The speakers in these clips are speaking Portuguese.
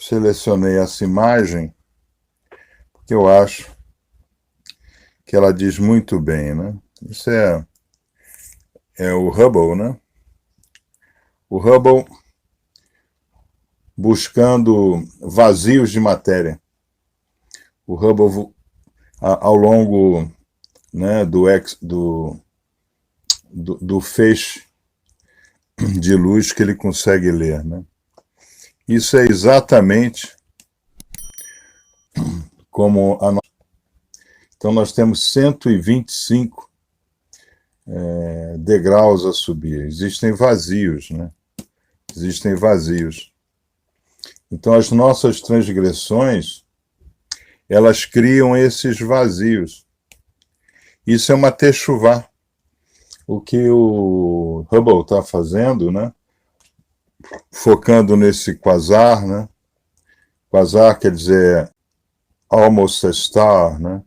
selecionei essa imagem porque eu acho que ela diz muito bem, né? Isso é o Hubble, né? O Hubble buscando vazios de matéria. O Hubble, ao longo, né, do feixe de luz que ele consegue ler, né? Isso é exatamente como a nossa. Então nós temos 125 degraus a subir. Existem vazios, né? Existem vazios. Então as nossas transgressões, elas criam esses vazios. Isso é uma techuvá. O que o Hubble está fazendo, né? Focando nesse quasar, né? Quasar quer dizer almost a star, né?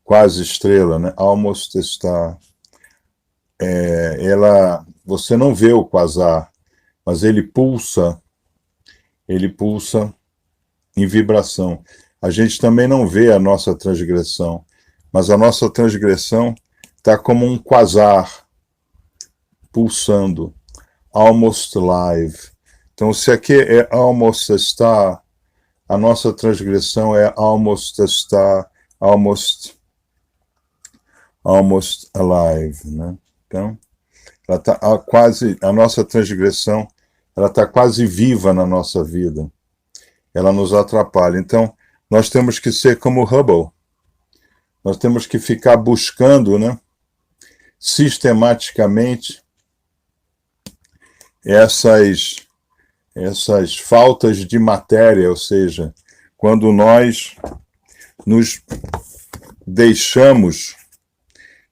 Quase estrela, né? Almost a star. Você não vê o quasar, mas ele pulsa em vibração. A gente também não vê a nossa transgressão, mas a nossa transgressão está como um quasar pulsando, almost live. Então, se aqui é almost a star, a nossa transgressão é almost a star, almost alive, né? Então, ela tá quase, a nossa transgressão, ela está quase viva na nossa vida. Ela nos atrapalha. Então, nós temos que ser como Hubble. Nós temos que ficar buscando, né, sistematicamente essas faltas de matéria, ou seja, quando nós nos deixamos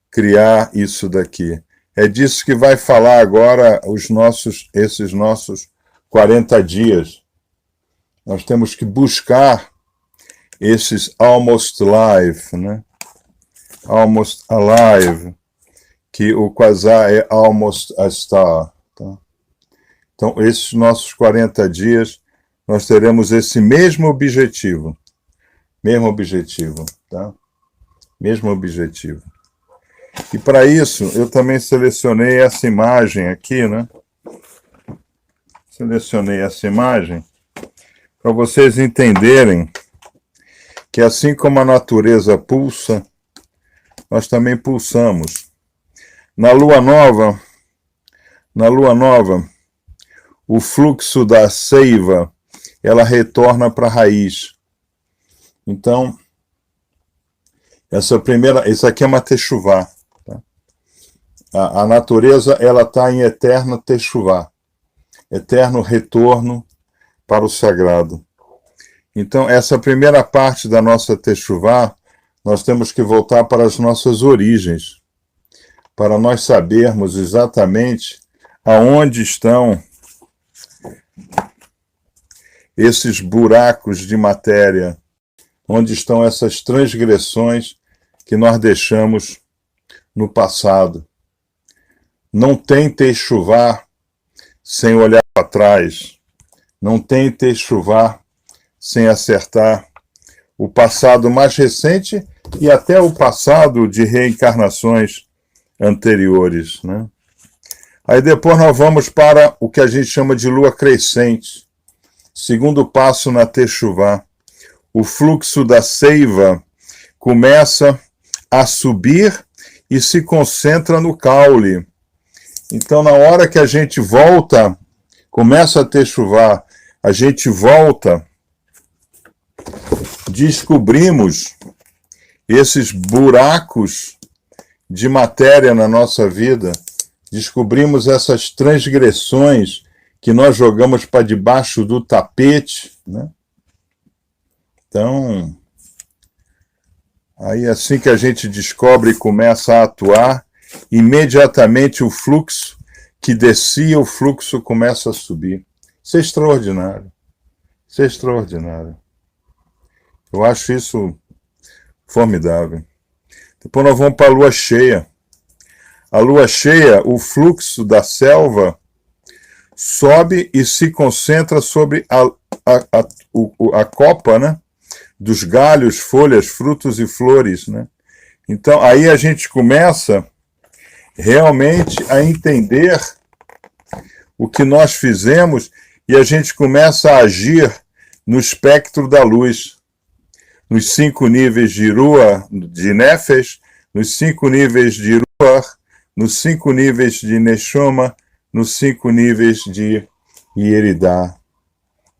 criar isso daqui. É disso que vai falar agora esses nossos 40 dias. Nós temos que buscar esses almost live, né? Almost alive, que o quasar é almost a star. Tá? Então, esses nossos 40 dias, nós teremos esse mesmo objetivo. Mesmo objetivo, tá? Mesmo objetivo. E para isso, eu também selecionei essa imagem aqui, né? Selecionei essa imagem para vocês entenderem que assim como a natureza pulsa, nós também pulsamos. Na lua nova, o fluxo da seiva, ela retorna para a raiz. Então, isso aqui é uma techuvá. Tá? A natureza, ela está em eterna techuvá, eterno retorno para o sagrado. Então, essa primeira parte da nossa techuvá, nós temos que voltar para as nossas origens, para nós sabermos exatamente aonde estão esses buracos de matéria, onde estão essas transgressões que nós deixamos no passado. Não tem techuvá sem olhar para trás. Não tem techuvá sem acertar o passado mais recente e até o passado de reencarnações anteriores, né? Aí depois nós vamos para o que a gente chama de lua crescente. Segundo passo na techuvá. O fluxo da seiva começa a subir e se concentra no caule. Então, na hora que a gente volta, começa a techuvá, a gente volta, descobrimos esses buracos de matéria na nossa vida, descobrimos essas transgressões que nós jogamos para debaixo do tapete, né? Então, aí assim que a gente descobre e começa a atuar, imediatamente o fluxo que descia, o fluxo começa a subir. Isso é extraordinário. Isso é extraordinário. Eu acho isso formidável. Depois nós vamos para a lua cheia. A lua cheia, o fluxo da selva sobe e se concentra sobre a copa, né? Dos galhos, folhas, frutos e flores, né? Então, aí a gente começa realmente a entender o que nós fizemos e a gente começa a agir no espectro da luz, nos 5 níveis de Ruach, de Nefesh, nos 5 níveis de Ruach, nos 5 níveis de Neshama, nos 5 níveis de Yeridá.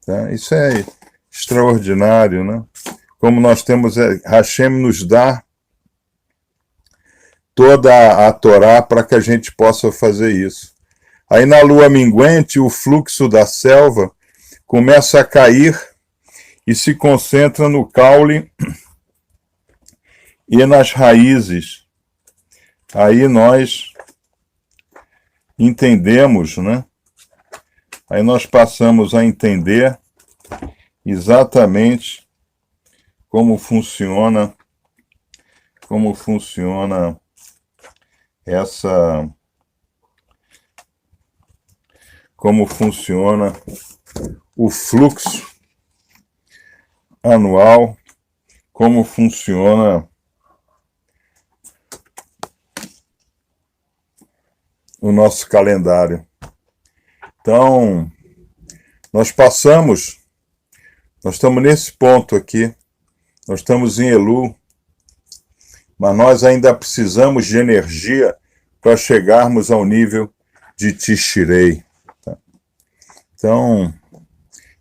Tá? Isso é extraordinário, né? Como nós temos, Hashem nos dá toda a Torá para que a gente possa fazer isso. Aí na lua minguante, o fluxo da selva começa a cair e se concentra no caule e nas raízes. Aí nós entendemos, né? Aí nós passamos a entender exatamente como funciona como funciona o fluxo anual, como funciona o nosso calendário. Então, nós estamos nesse ponto aqui, nós estamos em Elul, mas nós ainda precisamos de energia para chegarmos ao nível de Tishrei. Tá? Então,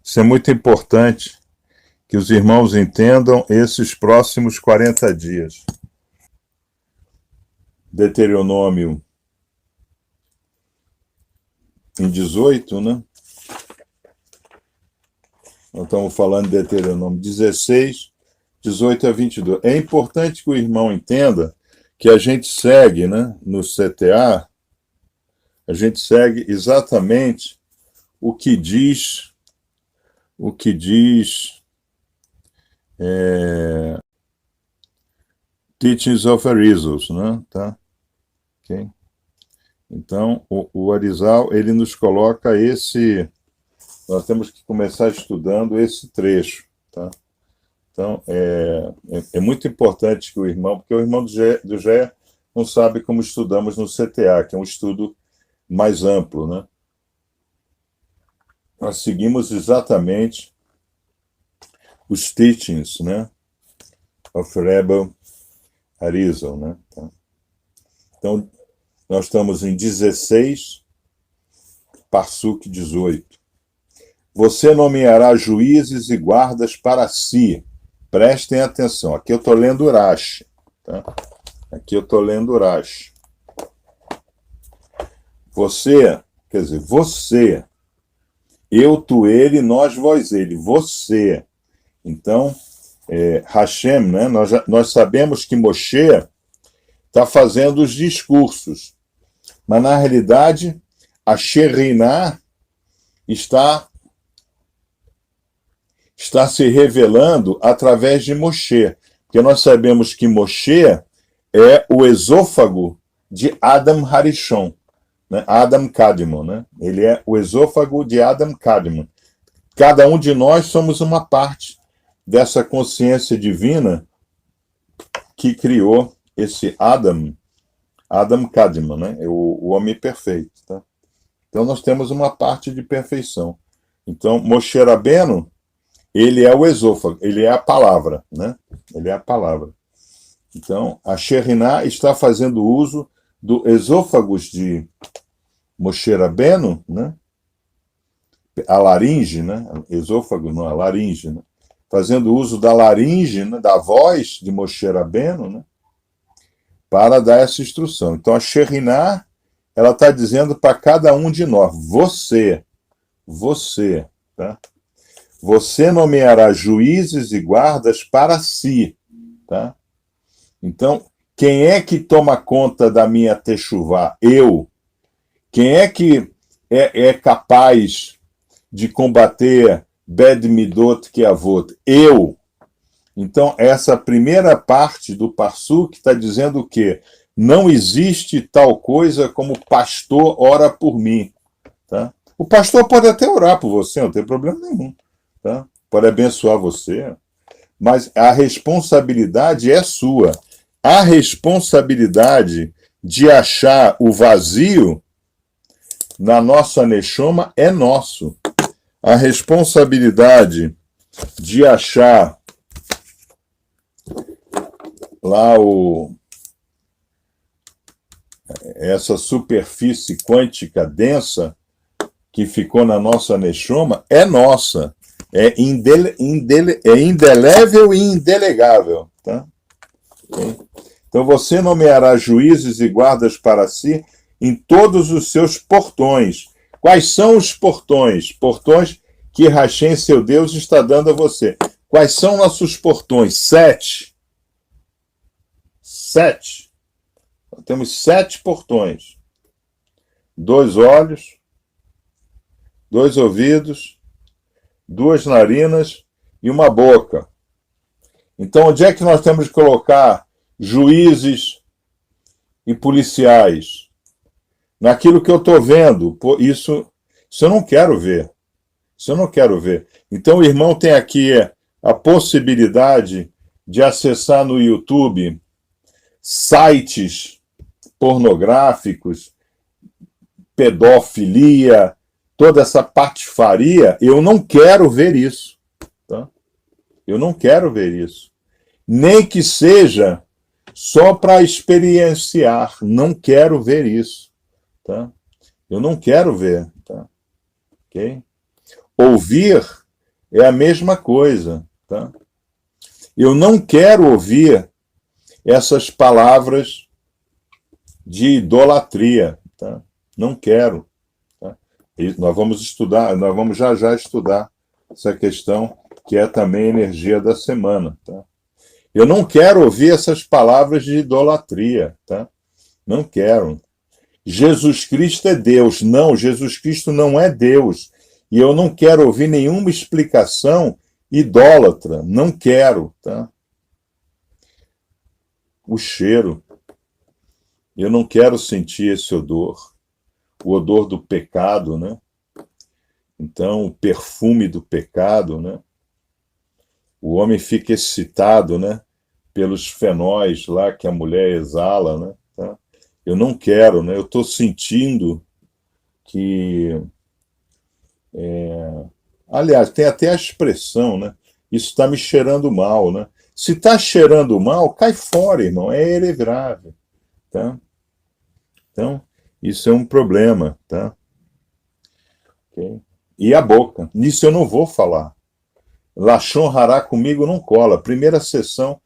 isso é muito importante que os irmãos entendam esses próximos 40 dias. Deuteronômio em 18, né? Nós estamos falando de Deuteronômio 16, 18 a 22. É importante que o irmão entenda que a gente segue, né, no CTA, a gente segue exatamente o que diz Teachings of Arizals, né? Tá? Okay. Então, o Arizal, ele nos coloca nós temos que começar estudando esse trecho, tá? Então, é muito importante que o irmão, porque o irmão do Gé não sabe como estudamos no CTA, que é um estudo mais amplo, né? Nós seguimos exatamente os teachings, né? Of Rebbe Arizal, né? Tá? Então, nós estamos em 16, Passuk 18. Você nomeará juízes e guardas para si. Prestem atenção. Aqui eu estou lendo Urash. Tá? Aqui eu estou lendo Urash. Você, quer dizer, você, eu, tu, ele, nós, vós, ele. Você. Então, Hashem, né? Nós sabemos que Moshe está fazendo os discursos. Mas, na realidade, a Shekhinah está se revelando através de Moshe. Porque nós sabemos que Moshe é o esôfago de Adam Harishon, né? Adam Kadmon, né? Ele é o esôfago de Adam Kadmon. Cada um de nós somos uma parte dessa consciência divina que criou esse Adam Kadmon, né? O homem perfeito. Tá? Então nós temos uma parte de perfeição. Então Moshe Rabbeinu, ele é o esôfago, ele é a palavra, né? Ele é a palavra. Então a Shekhinah está fazendo uso do esôfagos de Moshe Rabbeinu, né? A laringe, né? Esôfago, não, a laringe, né? Fazendo uso da laringe, né? Da voz de Moshe Rabbeinu, né? Para dar essa instrução. Então a Shekhinah, ela está dizendo para cada um de nós, você, tá? Você nomeará juízes e guardas para si, tá? Então, quem é que toma conta da minha techuvá? Eu. Quem é que é capaz de combater Bed Midot Keavot? Eu. Então, essa primeira parte do Passuk está dizendo o quê? Não existe tal coisa como pastor ora por mim. Tá? O pastor pode até orar por você, não tem problema nenhum. tá? Pode abençoar você, mas a responsabilidade é sua. A responsabilidade de achar o vazio na nossa neshoma é nosso. A responsabilidade de achar lá essa superfície quântica densa que ficou na nossa neshoma é nossa. É indelével e indelegável. Tá? Okay? Então você nomeará juízes e guardas para si em todos os seus portões. Quais são os portões? Portões que Hashem, seu Deus, está dando a você. Quais são nossos portões? 7. 7. Temos 7 portões. 2 olhos, 2 ouvidos, 2 narinas e uma boca. Então, onde é que nós temos que colocar juízes e policiais? Naquilo que eu estou vendo. Isso eu não quero ver. Isso eu não quero ver. Então, o irmão tem aqui a possibilidade de acessar no YouTube sites pornográficos, pedofilia, toda essa patifaria. Eu não quero ver isso. Tá? Eu não quero ver isso. Nem que seja só para experienciar. Não quero ver isso. Tá? Eu não quero ver. Tá? Okay? Ouvir é a mesma coisa. Tá? Eu não quero ouvir essas palavras de idolatria. Tá? Não quero. Tá? E nós vamos estudar, nós vamos já estudar essa questão, que é também a energia da semana. Tá? Eu não quero ouvir essas palavras de idolatria. Tá? Não quero. Jesus Cristo é Deus. Não, Jesus Cristo não é Deus. E eu não quero ouvir nenhuma explicação idólatra. Não quero. Tá? O cheiro. Eu não quero sentir esse odor. O odor do pecado, né? Então, o perfume do pecado, né? O homem fica excitado, né? Pelos fenóis lá que a mulher exala, né? Tá? Eu não quero, né? Eu estou sentindo que... Aliás, tem até a expressão, né? Isso está me cheirando mal, né? Se está cheirando mal, cai fora, irmão. É irreverável, tá? Então, isso é um problema, tá? Okay? E a boca. Nisso eu não vou falar. Lashon Hará comigo não cola. Primeira sessão,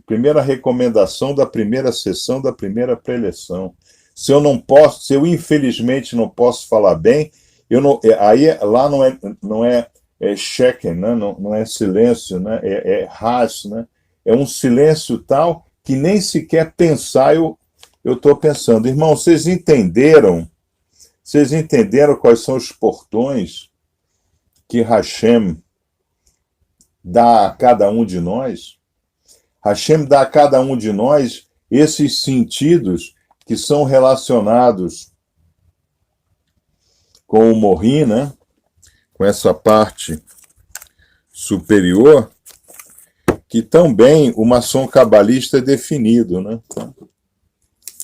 primeira recomendação da primeira sessão da primeira preleção. Se eu não posso, se eu infelizmente não posso falar bem, eu não, aí lá não é sheken, né? Não é silêncio, né? É ras, né? É um silêncio tal que nem sequer pensar eu estou pensando. Irmão, vocês entenderam? Vocês entenderam quais são os portões que Hashem dá a cada um de nós? Hashem dá a cada um de nós esses sentidos que são relacionados com o Morim, né? Com essa parte superior, que também o maçom cabalista é definido, né?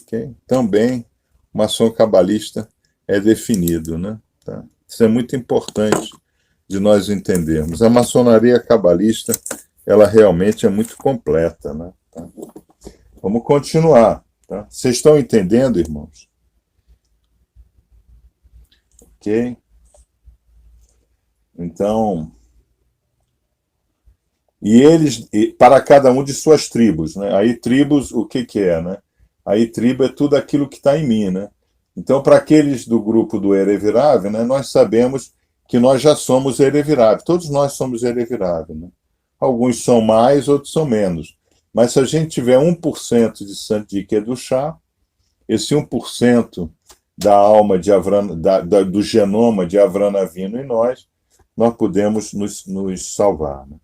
Okay? Também o maçom cabalista é definido, né? Tá? Isso é muito importante de nós entendermos. A maçonaria cabalista, ela realmente é muito completa, né? Tá? Vamos continuar. Tá? Vocês estão entendendo, irmãos? Ok? Então, e eles, para cada um de suas tribos, né? Aí tribos, o que é, né? Aí tribo é tudo aquilo que está em mim, né? Então, para aqueles do grupo do Erevirave, né, nós sabemos que nós já somos Erevirave. Todos nós somos Erevirave, né? Alguns são mais, outros são menos. Mas se a gente tiver 1% de Santo de Kedushá, esse 1% da alma de Avram, do genoma de Avram Avinu em nós podemos nos salvar. Né?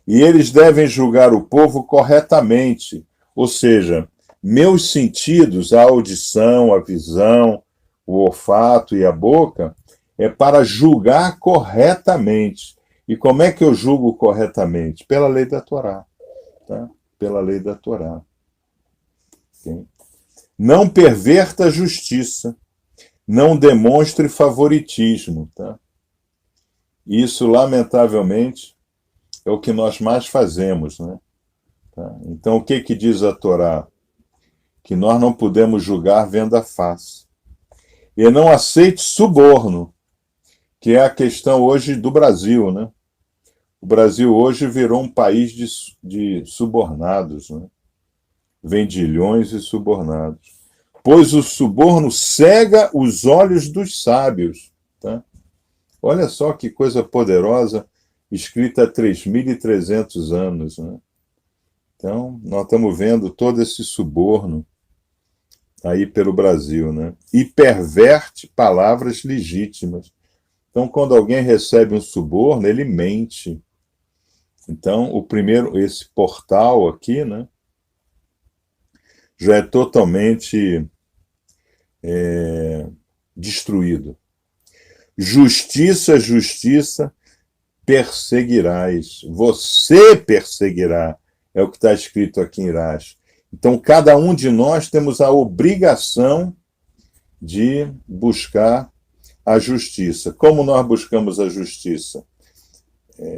E eles devem julgar o povo corretamente, ou seja, meus sentidos, a audição, a visão, o olfato e a boca, é para julgar corretamente. E como é que eu julgo corretamente? Pela lei da Torá. Tá? Pela lei da Torá. Okay? Não perverta a justiça. Não demonstre favoritismo. Tá? Isso, lamentavelmente, é o que nós mais fazemos. Né? Tá? Então, o que diz a Torá? Que nós não podemos julgar vendo a face. E não aceite suborno, que é a questão hoje do Brasil, né? O Brasil hoje virou um país de subornados, né? Vendilhões e subornados. Pois o suborno cega os olhos dos sábios. Tá? Olha só que coisa poderosa, escrita há 3.300 anos. Né? Então, nós estamos vendo todo esse suborno aí pelo Brasil, né? E perverte palavras legítimas. Então, quando alguém recebe um suborno, ele mente. Então, esse portal aqui, né, já é totalmente destruído. Justiça, justiça, perseguirás. Você perseguirá. É o que está escrito aqui em Irás. Então, cada um de nós temos a obrigação de buscar a justiça. Como nós buscamos a justiça?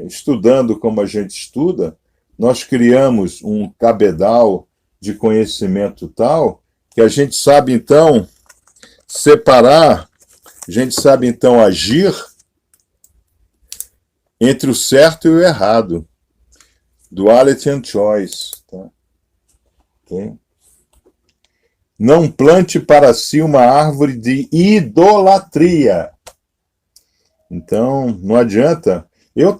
Estudando como a gente estuda, nós criamos um cabedal de conhecimento tal que a gente sabe, então, separar, a gente sabe, então, agir entre o certo e o errado. Duality and choice. Tá? Okay? Não plante para si uma árvore de idolatria. Então, não adianta. Eu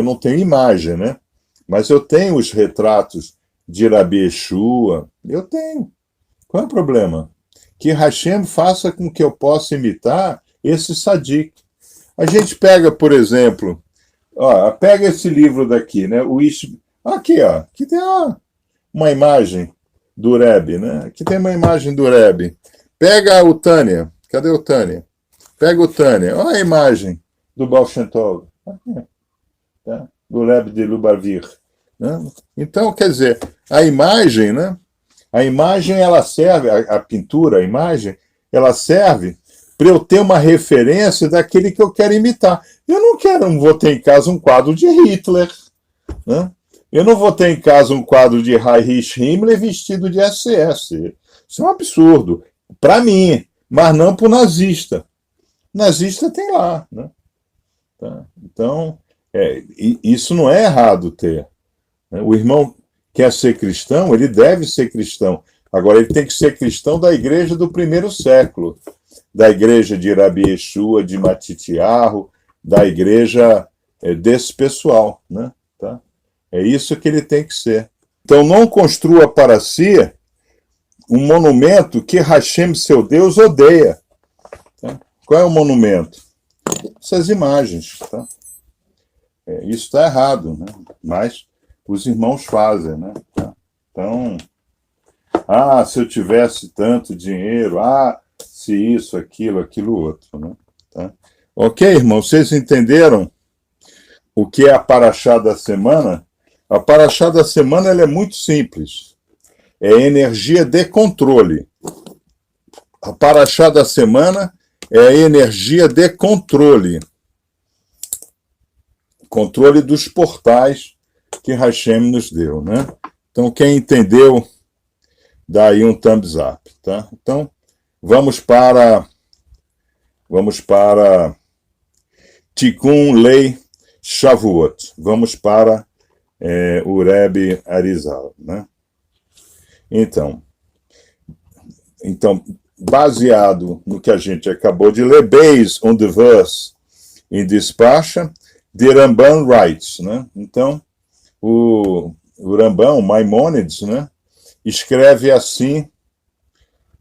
não tenho imagem, né? Mas eu tenho os retratos de Rabi Yeshua. Eu tenho. Qual é o problema? Que Hashem faça com que eu possa imitar esse sadik. A gente pega, por exemplo, pega esse livro daqui, né? Aqui, aqui tem uma imagem do Rebbe, né? Aqui tem uma imagem do Rebbe. Pega o Tânia. Cadê o Tânia? Pega o Tânia. Olha a imagem do Baal Shem Tov. Tá? Do Rebbe de Lubavitch. Né? Então, quer dizer, a imagem, né? A imagem, ela serve, a pintura, a imagem, ela serve para eu ter uma referência daquele que eu quero imitar. Eu não vou ter em casa um quadro de Hitler, né? Eu não vou ter em casa um quadro de Heinrich Himmler vestido de SS. Isso é um absurdo. Para mim, mas não para o nazista. O nazista tem lá. Né? Tá? Então, isso não é errado ter. Né? O irmão quer ser cristão, ele deve ser cristão. Agora, ele tem que ser cristão da igreja do primeiro século. Da igreja de Rabi Yeshua, de Matitiarro, da igreja desse pessoal. Né? Tá? É isso que ele tem que ser. Então, não construa para si um monumento que Hashem, seu Deus, odeia. Tá? Qual é o monumento? Essas imagens. Tá? Isso está errado, né? Mas os irmãos fazem. Né? Tá? Então, se eu tivesse tanto dinheiro, se isso, aquilo outro. Né? Tá? Ok, irmãos, vocês entenderam o que é a paraxá da semana? A paraxá da semana ela é muito simples. É energia de controle. A paraxá da semana é a energia de controle. Controle dos portais que Hashem nos deu, né? Então, quem entendeu, dá aí um thumbs up, tá? Então, vamos para Tikkun Lei Shavuot. Vamos para o Rebbe Arizal, né? Então, baseado no que a gente acabou de ler, based on the verse in this parsha, the Ramban writes, né? Então, o Ramban, o Maimonides, né, escreve assim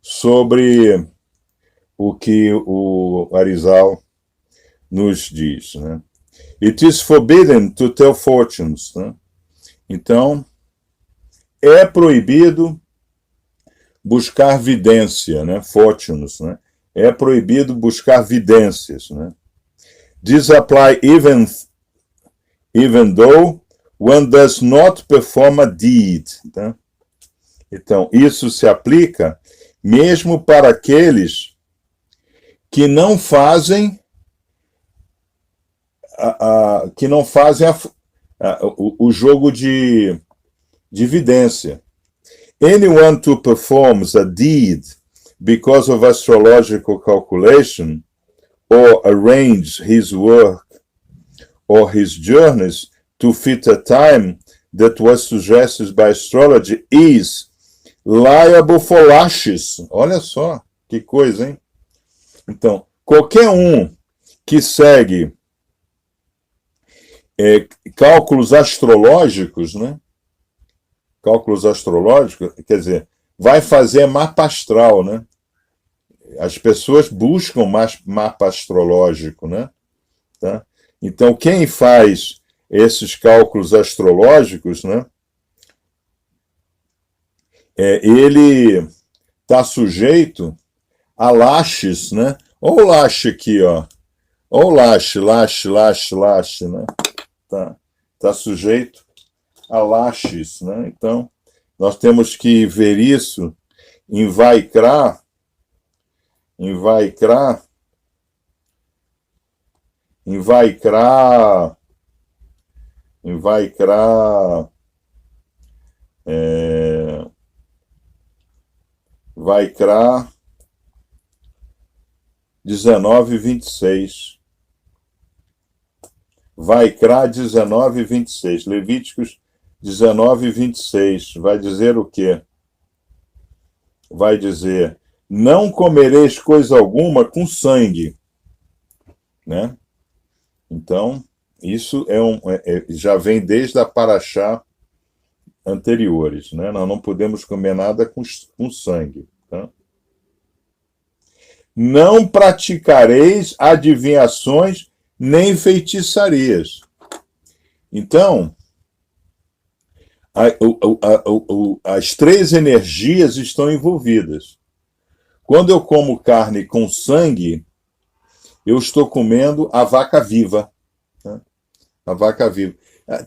sobre o que o Arizal nos diz, né? It is forbidden to tell fortunes, né? Então, é proibido buscar vidência, né? Fortunes, né? É proibido buscar vidências, né? This apply even even though one does not perform a deed. Tá? Então, isso se aplica mesmo para aqueles que não fazem o jogo de evidência. Anyone who performs a deed because of astrological calculation or arrange his work or his journeys to fit a time that was suggested by astrology is liable for lashes. Olha só, que coisa, hein? Então, qualquer um que segue cálculos astrológicos, né? Cálculos astrológicos, quer dizer, vai fazer mapa astral, né? As pessoas buscam mapa astrológico, né? Tá? Então, quem faz esses cálculos astrológicos, né? Ele está sujeito a laches, né? Olha o lache aqui, ó. Olha o lache, né? Tá sujeito a laches, né? Então, nós temos que ver isso em Vaikra, Vaikra 19:26. Vaikra 19:26. Levíticos 19:26. Vai dizer o quê? Vai dizer: não comereis coisa alguma com sangue, né? Então, isso já vem desde a paraxá anteriores, né? Nós não podemos comer nada com sangue. Tá? Não praticareis adivinhações nem feitiçarias. Então, as três energias estão envolvidas. Quando eu como carne com sangue, eu estou comendo a vaca viva. Né? A vaca viva.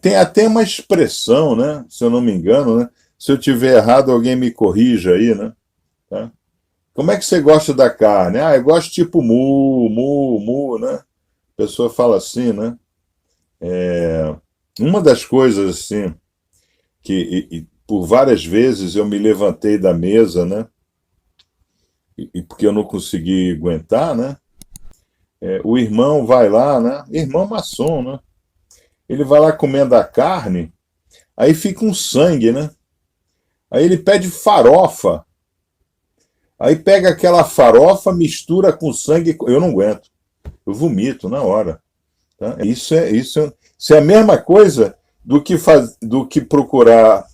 Tem até uma expressão, né? Se eu não me engano, né? Se eu tiver errado, alguém me corrija aí, né? Tá? Como é que você gosta da carne? Eu gosto tipo mu, né? A pessoa fala assim, né? Uma das coisas, assim, que por várias vezes eu me levantei da mesa, né? E porque eu não consegui aguentar, né? O irmão vai lá, né? Irmão maçom, né? Ele vai lá comendo a carne, aí fica um sangue, né? Aí ele pede farofa. Aí pega aquela farofa, mistura com sangue. Eu não aguento. Eu vomito na hora. Tá? Isso é a mesma coisa do que procurar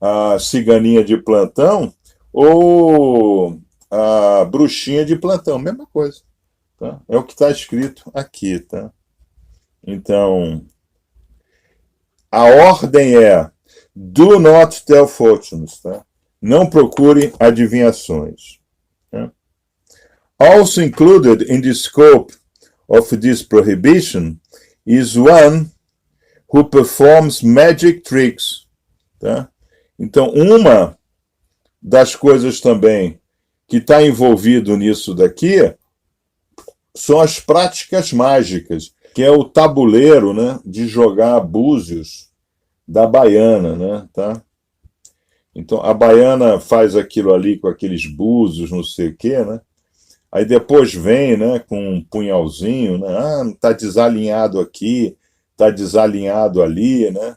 a ciganinha de plantão ou a bruxinha de plantão. Mesma coisa. Tá? É o que está escrito aqui. Tá? Então, a ordem é: do not tell fortunes. Tá? Não procure adivinhações. Tá? Also included in the scope of this prohibition is one who performs magic tricks. Tá? Então, uma das coisas também que está envolvido nisso daqui são as práticas mágicas, que é o tabuleiro, né, de jogar búzios da baiana, né, tá? Então, a baiana faz aquilo ali com aqueles búzios, não sei o quê, né? Aí depois vem, né, com um punhalzinho, né? Tá desalinhado aqui, tá desalinhado ali, né?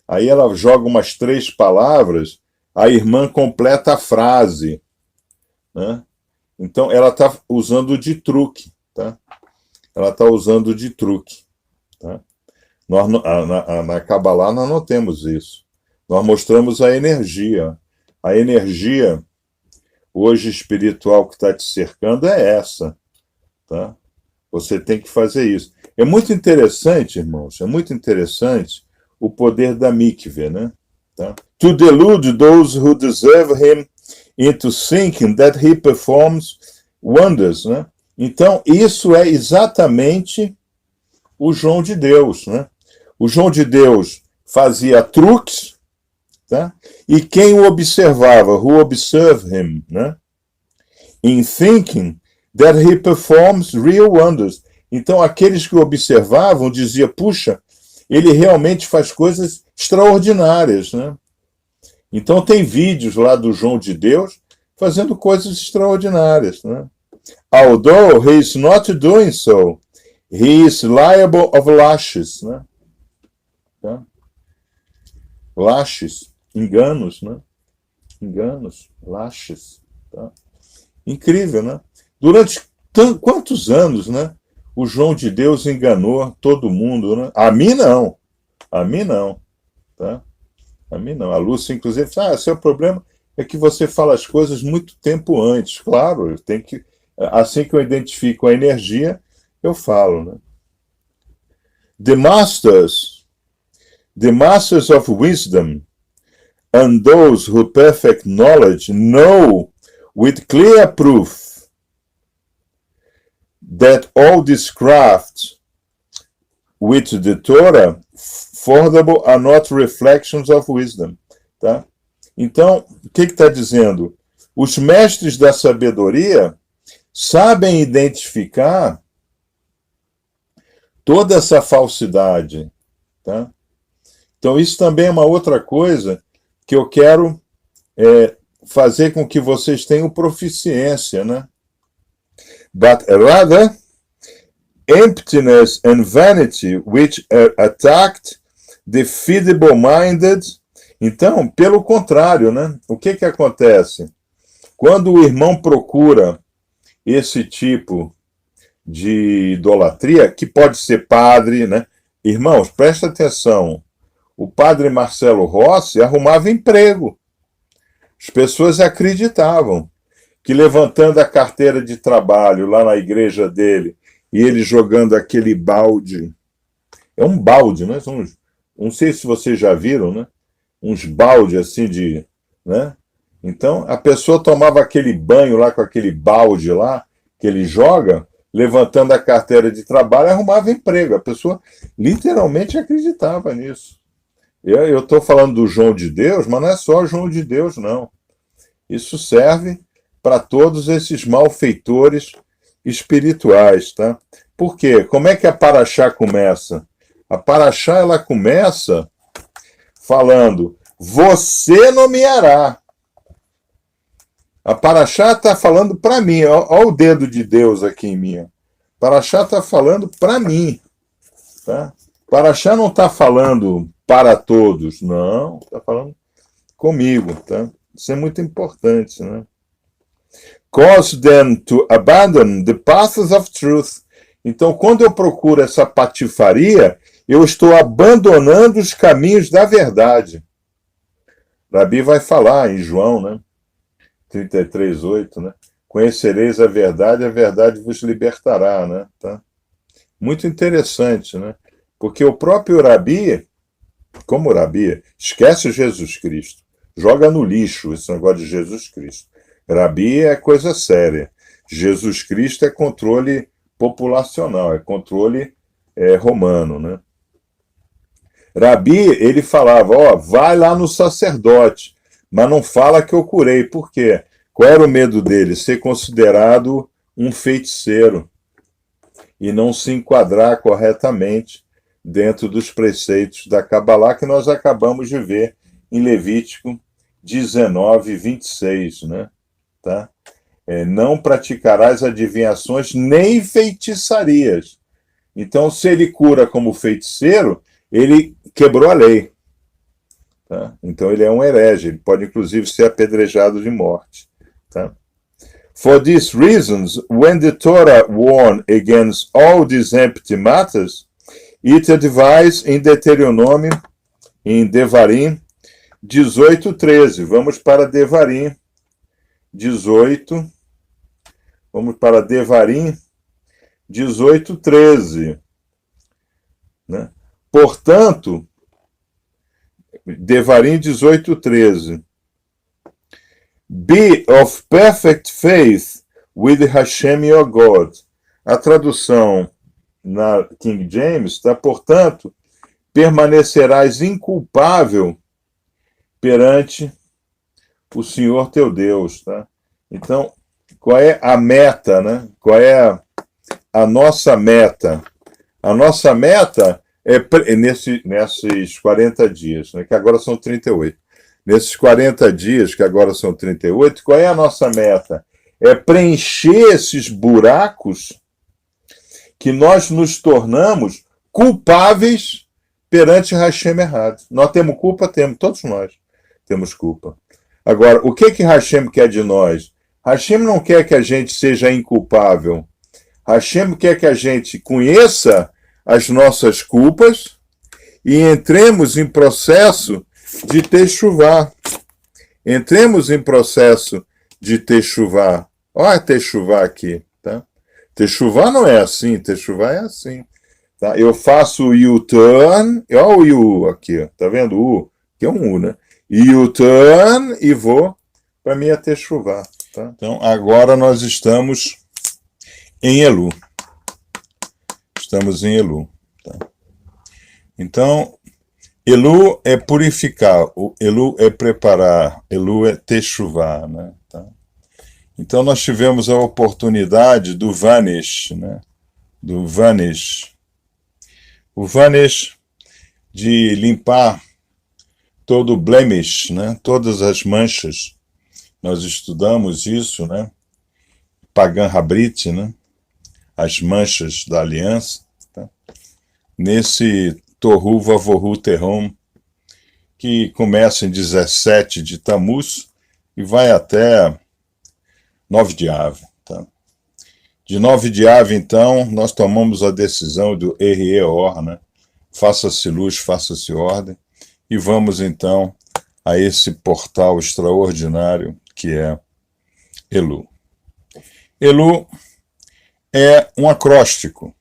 Aí ela joga umas 3 palavras, a irmã completa a frase, né? Então, ela está usando de truque, tá? Ela está usando de truque, tá? Nós, na Kabbalah nós não temos isso. Nós mostramos a energia. A energia hoje espiritual que está te cercando é essa, tá? Você tem que fazer isso. É muito interessante, irmãos, é muito interessante o poder da mikveh, né? Tá? To delude those who deserve him into thinking that he performs wonders, né? Então, isso é exatamente o João de Deus, né? O João de Deus fazia truques, tá? E quem o observava, who observed him, né? In thinking that he performs real wonders. Então, aqueles que o observavam diziam, puxa, ele realmente faz coisas extraordinárias, né? Então, tem vídeos lá do João de Deus fazendo coisas extraordinárias, né? Although he is not doing so, he is liable of lashes, né? Tá? Lashes, enganos, né? Enganos, lashes, tá? Incrível, né? Durante quantos anos, né? O João de Deus enganou todo mundo, né? A mim não, tá? A mim não. A Lúcia, inclusive, seu problema é que você fala as coisas muito tempo antes. Claro, tem que, assim que eu identifico a energia, eu falo, né? The masters of wisdom and those who perfect knowledge know with clear proof that all these crafts which the Torah formidable are not reflections of wisdom. Tá? Então, o que está dizendo? Os mestres da sabedoria sabem identificar toda essa falsidade. Tá? Então, isso também é uma outra coisa que eu quero fazer com que vocês tenham proficiência, né? But rather, emptiness and vanity, which are attacked the feeble-minded. Então, pelo contrário, né? O que acontece? Quando o irmão procura esse tipo de idolatria, que pode ser padre, né? Irmãos, presta atenção. O padre Marcelo Rossi arrumava emprego. As pessoas acreditavam que levantando a carteira de trabalho lá na igreja dele e ele jogando aquele balde, é um balde, né? Não sei se vocês já viram, né? Uns balde assim de, né? Então a pessoa tomava aquele banho lá com aquele balde lá que ele joga, levantando a carteira de trabalho, e arrumava emprego. A pessoa literalmente acreditava nisso. Eu estou falando do João de Deus, mas não é só João de Deus, não. Isso serve para todos esses malfeitores espirituais, tá? Por quê? Como é que a Paraxá começa? A Paraxá, ela começa falando, você nomeará. A Paraxá está falando para mim, olha o dedo de Deus aqui em mim. A Paraxá está falando para mim, tá? Paraxá não está falando para todos, não, está falando comigo, tá? Isso é muito importante, né? Cause them to abandon the paths of truth. Então, quando eu procuro essa patifaria, eu estou abandonando os caminhos da verdade. Rabi vai falar em João, né? 33:8, né? Conhecereis a verdade vos libertará, né? Tá? Muito interessante, né? Porque o próprio Rabi, como Rabi, esquece Jesus Cristo. Joga no lixo esse negócio de Jesus Cristo. Rabi é coisa séria. Jesus Cristo é controle populacional, é controle romano, né? Rabi, ele falava, vai lá no sacerdote, mas não fala que eu curei. Por quê? Qual era o medo dele? Ser considerado um feiticeiro e não se enquadrar corretamente dentro dos preceitos da Cabalá que nós acabamos de ver em Levítico 19:26, né? Tá? Não praticarás adivinhações nem feitiçarias. Então, se ele cura como feiticeiro, ele quebrou a lei. Tá? Então, ele é um herege. Ele pode, inclusive, ser apedrejado de morte. Tá? For these reasons, when the Torah warned against all these empty matters, it advised in Deuteronômio, em Devarim 18:13. Vamos para Devarim 18. Vamos para Devarim 18:13. Né? Portanto, Devarim 18:13. Be of perfect faith with Hashem your God. A tradução na King James está, portanto, permanecerás inculpável perante o Senhor teu Deus, tá? Então, qual é a meta, né? Qual é a nossa meta? A nossa meta é nesses 40 dias, né? Que agora são 38. Nesses 40 dias, que agora são 38, qual é a nossa meta? É preencher esses buracos que nós nos tornamos culpáveis perante Hashem errado. Nós temos culpa? Temos, todos nós temos culpa. Agora, o que Hashem quer de nós? Hashem não quer que a gente seja inculpável. Hashem quer que a gente conheça as nossas culpas e entremos em processo de techuvá. Entremos em processo de techuvá. Olha a techuvá aqui, tá? Techuvá não é assim, techuvá é assim. Tá? Eu faço o U-turn, olha o U aqui, tá vendo? O U, que é um U, né? U-turn e vou para minha techuvá. Tá? Então, agora nós estamos em Elu. Estamos em Elu. Tá? Então, Elu é purificar, Elu é preparar, Elu é techuvá, né? Tá? Então, nós tivemos a oportunidade do Vanish, né? Do Vanish. O Vanish de limpar todo o blemish, né? Todas as manchas. Nós estudamos isso, né? Pagan Habrit, né? As manchas da aliança. Tá? Nesse Tohu Vavohu Terrom, que começa em 17 de Tammuz e vai até 9 de Av. Tá? De 9 de Av, então, nós tomamos a decisão do Erieor, né? Faça-se luz, faça-se ordem, e vamos, então, a esse portal extraordinário que é Elu. Elu é um acróstico.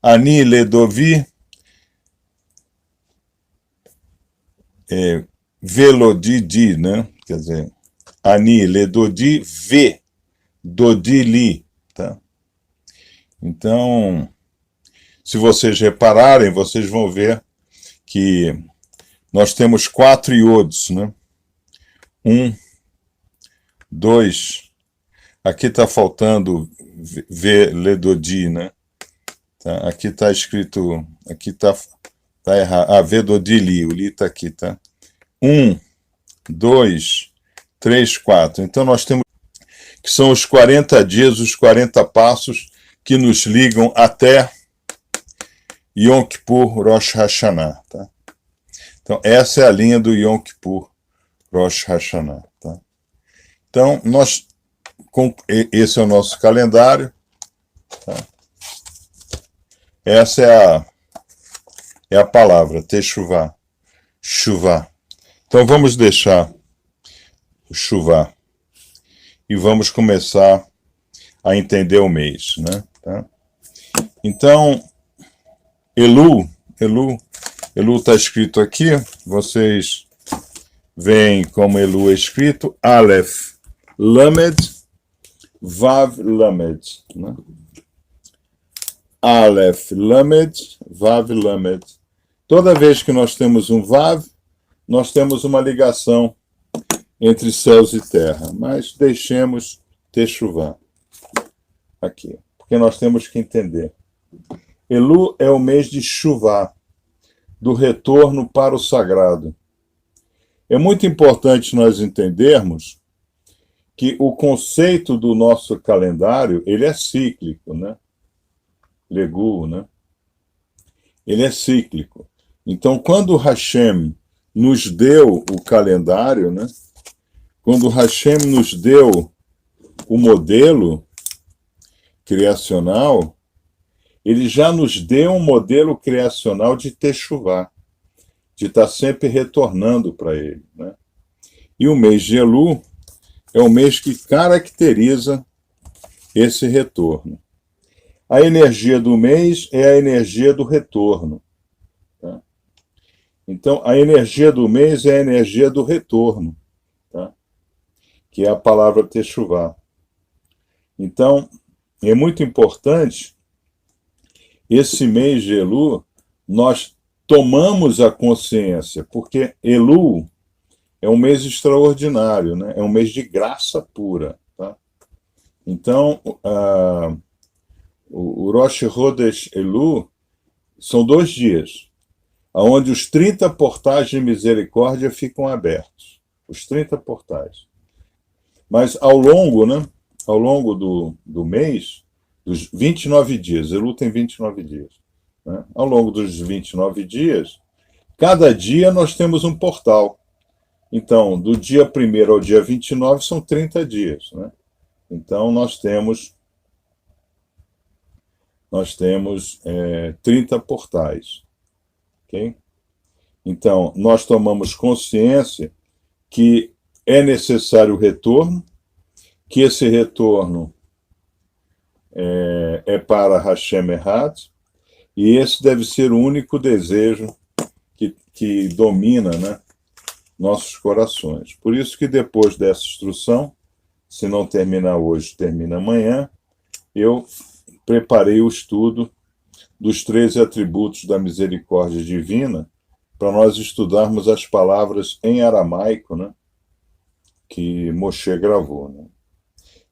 Ani Ledovi Velodidi, né? Quer dizer, Ani Ledodi Ve Dodili, tá? Então, se vocês repararem, vocês vão ver que nós temos 4 iodos, né? 1, 2, aqui está faltando Veledodi, né? Tá? Aqui está escrito, aqui está errado, Vedodili, o li está aqui, tá? 1, 2, 3, 4. Então nós temos que são os 40 dias, os 40 passos que nos ligam até Yom Kippur Rosh Hashanah, tá? Então, essa é a linha do Yom Kippur Rosh Hashanah, tá? Então, esse é o nosso calendário, tá? Essa é a palavra, techuvá, chuvá. Então, vamos deixar o chuvá e vamos começar a entender o mês, né? Tá? Então, Elu está escrito aqui, vocês veem como Elu é escrito, Aleph, Lamed, Vav, Lamed, né? Aleph, Lamed, Vav, Lamed. Toda vez que nós temos um Vav, nós temos uma ligação entre céus e terra, mas deixemos techuvá aqui, porque nós temos que entender. Elu é o mês de chuvá, do retorno para o sagrado. É muito importante nós entendermos que o conceito do nosso calendário, ele é cíclico, né? Legu, né? Ele é cíclico. Então, quando Hashem nos deu o calendário, né? Quando Hashem nos deu o modelo criacional, ele já nos deu um modelo criacional de techuvá, de estar sempre retornando para ele, né? E o mês de Elu é o mês que caracteriza esse retorno. A energia do mês é a energia do retorno. Tá? Então, a energia do mês é a energia do retorno, tá? Que é a palavra techuvá. Então, é muito importante, esse mês de Elu, nós tomamos a consciência, porque Elul é um mês extraordinário, né? É um mês de graça pura. Tá? Então, o Rosh Chodesh Elul são 2 dias, onde os 30 portais de misericórdia ficam abertos. Os 30 portais. Mas ao longo, né? Ao longo do mês, dos 29 dias, Elul tem 29 dias. Né? Ao longo dos 29 dias, cada dia nós temos um portal. Então, do dia 1º ao dia 29 são 30 dias. Né? Então, nós temos 30 portais. Okay? Então, nós tomamos consciência que é necessário o retorno, que esse retorno é para Hashem Errad, e esse deve ser o único desejo que domina, né, nossos corações. Por isso que depois dessa instrução, se não terminar hoje, termina amanhã, eu preparei o estudo dos 13 atributos da misericórdia divina, para nós estudarmos as palavras em aramaico, né, que Moshe gravou. Né?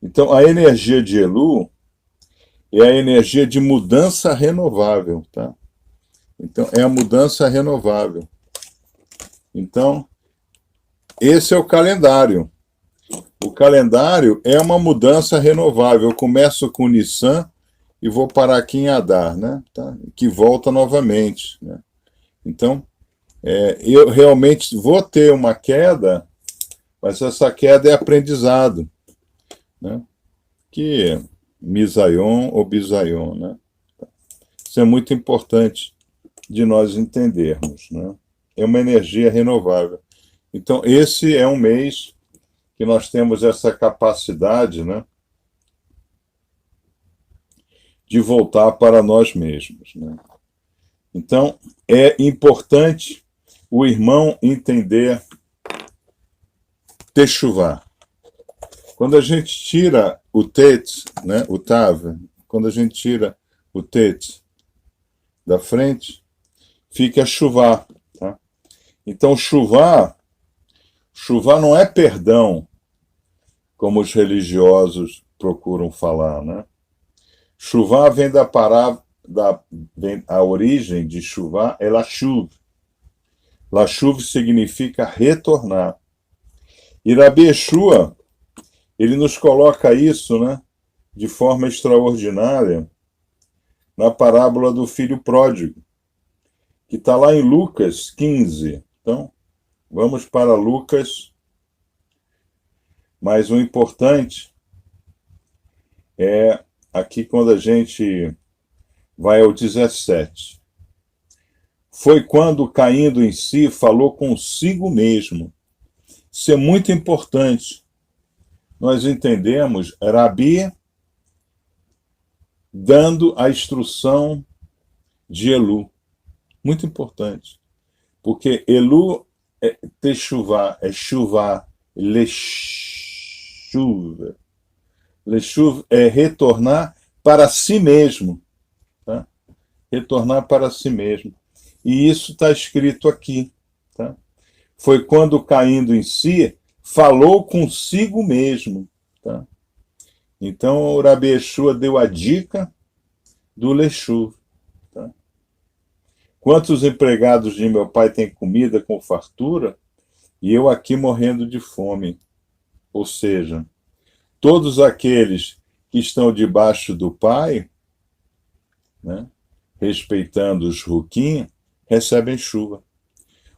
Então, a energia de Elul é a energia de mudança renovável. Tá? Então, é a mudança renovável. Então, esse é o calendário. O calendário é uma mudança renovável. Eu começo com Nissan e vou parar aqui em Adar, né? Tá? Que volta novamente. Né? Então, eu realmente vou ter uma queda, mas essa queda é aprendizado. Né? Que Misayon ou Bisayon. Né? Isso é muito importante de nós entendermos. Né? É uma energia renovável. Então, esse é um mês que nós temos essa capacidade, né, de voltar para nós mesmos. Né? Então, é importante o irmão entender Teshuvah. Quando a gente tira o Tet, né, o Tav, quando a gente tira o Tet da frente, fica Shuvah. Tá? Então, Shuvah não é perdão, como os religiosos procuram falar, né? Shuvah vem da palavra, a origem de Shuvah é Lashuv. Lashuv significa retornar. E Rabi Yeshua, ele nos coloca isso, né, de forma extraordinária na parábola do filho pródigo, que está lá em Lucas 15. Então, vamos para Lucas, mas o importante é aqui quando a gente vai ao 17. Foi quando, caindo em si, falou consigo mesmo. Isso é muito importante. Nós entendemos Rabi dando a instrução de Elul. Muito importante. Porque Elul é Teshuvah, é Shuvah, Leshuv. Leshuv é retornar para si mesmo. Tá? Retornar para si mesmo. E isso está escrito aqui. Tá? Foi quando, caindo em si, falou consigo mesmo. Tá? Então, o Rabi Yeshua deu a dica do Leshuv. Tá? Quantos empregados de meu pai têm comida com fartura e eu aqui morrendo de fome? Ou seja, todos aqueles que estão debaixo do pai, né, respeitando os ruquim, recebem chuva.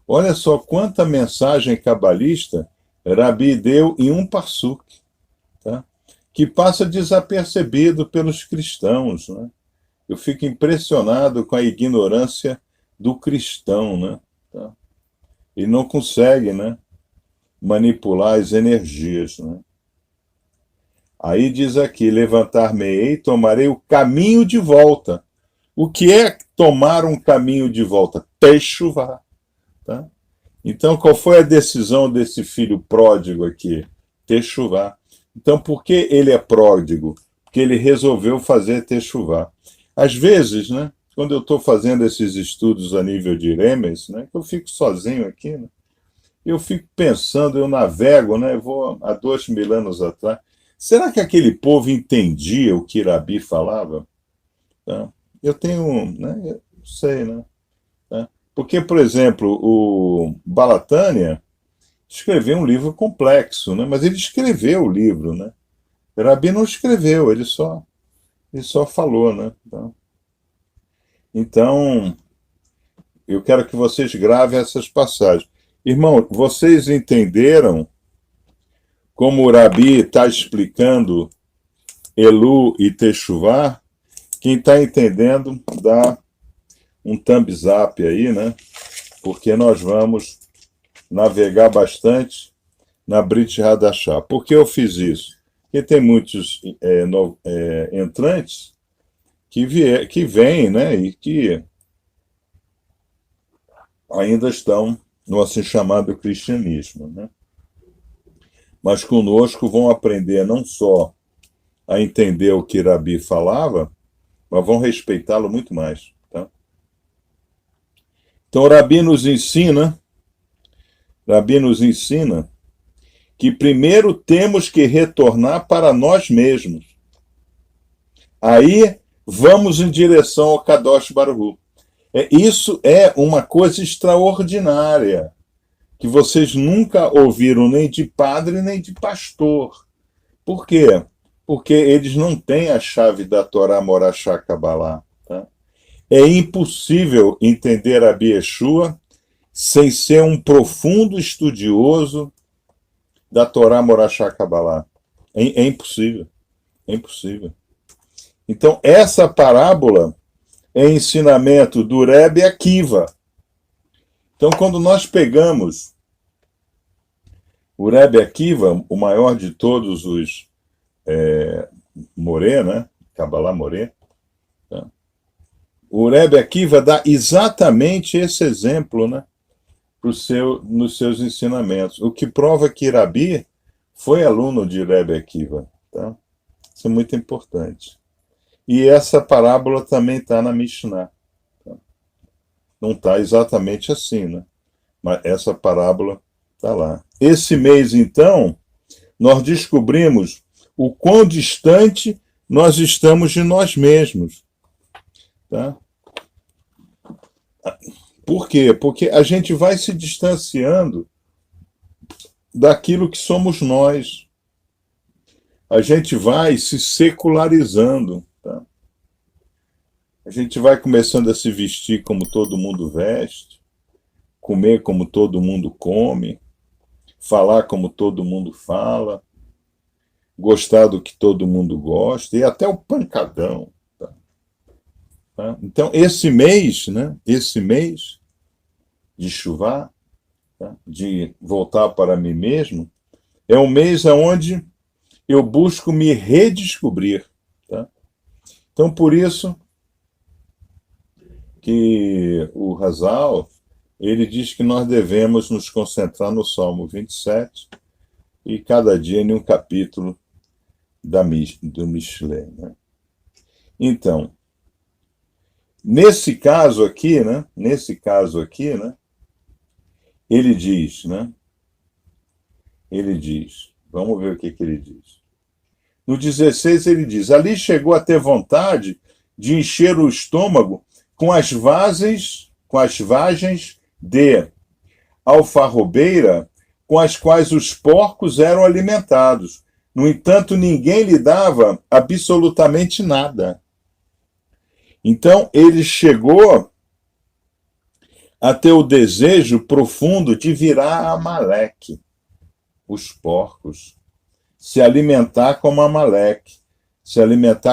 Olha só quanta mensagem cabalista Rabi deu em um passuk, tá? Que passa desapercebido pelos cristãos. Né? Eu fico impressionado com a ignorância do cristão. Né? Tá? E não consegue, né, manipular as energias. Né? Aí diz aqui, levantar-me-ei, tomarei o caminho de volta. O que é tomar um caminho de volta? Teshuvah. Tá? Então, qual foi a decisão desse filho pródigo aqui? Teshuvah. Então, por que ele é pródigo? Porque ele resolveu fazer Teshuvah. Às vezes, né, quando eu estou fazendo esses estudos a nível de Remes, né, eu fico sozinho aqui, né, eu fico pensando, eu navego, né, eu vou há 2000 anos atrás. Será que aquele povo entendia o que Rabi falava? Tá? Eu tenho, né, eu sei, né? Tá? Porque, por exemplo, o Balatânia escreveu um livro complexo, né? Mas ele escreveu o livro, né? Rabi não escreveu, ele só falou, né? Então, eu quero que vocês gravem essas passagens. Irmão, vocês entenderam como o Rabi está explicando Elu e Techuvá? Quem está entendendo, dá um thumbs up aí, né? Porque nós vamos navegar bastante na Brit Hadashah. Por que eu fiz isso? Porque tem muitos entrantes que vêm, né, e que ainda estão no assim chamado cristianismo, né? Mas conosco vão aprender não só a entender o que Rabi falava, mas vão respeitá-lo muito mais. Tá? Então, Rabi nos ensina que primeiro temos que retornar para nós mesmos. Aí vamos em direção ao Kadosh Baruch Hu. Isso é uma coisa extraordinária, que vocês nunca ouviram nem de padre nem de pastor. Por quê? Porque eles não têm a chave da Torá Morachá Kabbalah. Tá? É impossível entender a Yeshua sem ser um profundo estudioso da Torá Morachá Kabbalah. É impossível. É impossível. Então, essa parábola é ensinamento do Rebbe Akiva. Então, quando nós pegamos o Rebbe Akiva, o maior de todos os Moré, né? Kabbalah Moré, tá? O Rebbe Akiva dá exatamente esse exemplo, né? Nos seus ensinamentos. O que prova que Rabi foi aluno de Rebbe Akiva. Tá? Isso é muito importante. E essa parábola também está na Mishnah. Tá? Não está exatamente assim, né? Mas essa parábola está lá. Esse mês, então, nós descobrimos o quão distante nós estamos de nós mesmos. Tá? Por quê? Porque a gente vai se distanciando daquilo que somos nós. A gente vai se secularizando. Tá? A gente vai começando a se vestir como todo mundo veste, comer como todo mundo come, falar como todo mundo fala, gostar do que todo mundo gosta, e até o pancadão. Tá? Então, esse mês, né, de chuva, tá, de voltar para mim mesmo, é um mês onde eu busco me redescobrir. Tá? Então, por isso que o Hazal, ele diz que nós devemos nos concentrar no Salmo 27 e cada dia em um capítulo do Mishlei. Né? Então, nesse caso aqui, né, ele diz, vamos ver o que ele diz. No 16 ele diz, ali chegou a ter vontade de encher o estômago com as vagens de alfarrobeira com as quais os porcos eram alimentados. No entanto, ninguém lhe dava absolutamente nada. Então, ele chegou a ter o desejo profundo de virar Amaleque, os porcos, se alimentar como Amaleque, se alimenta.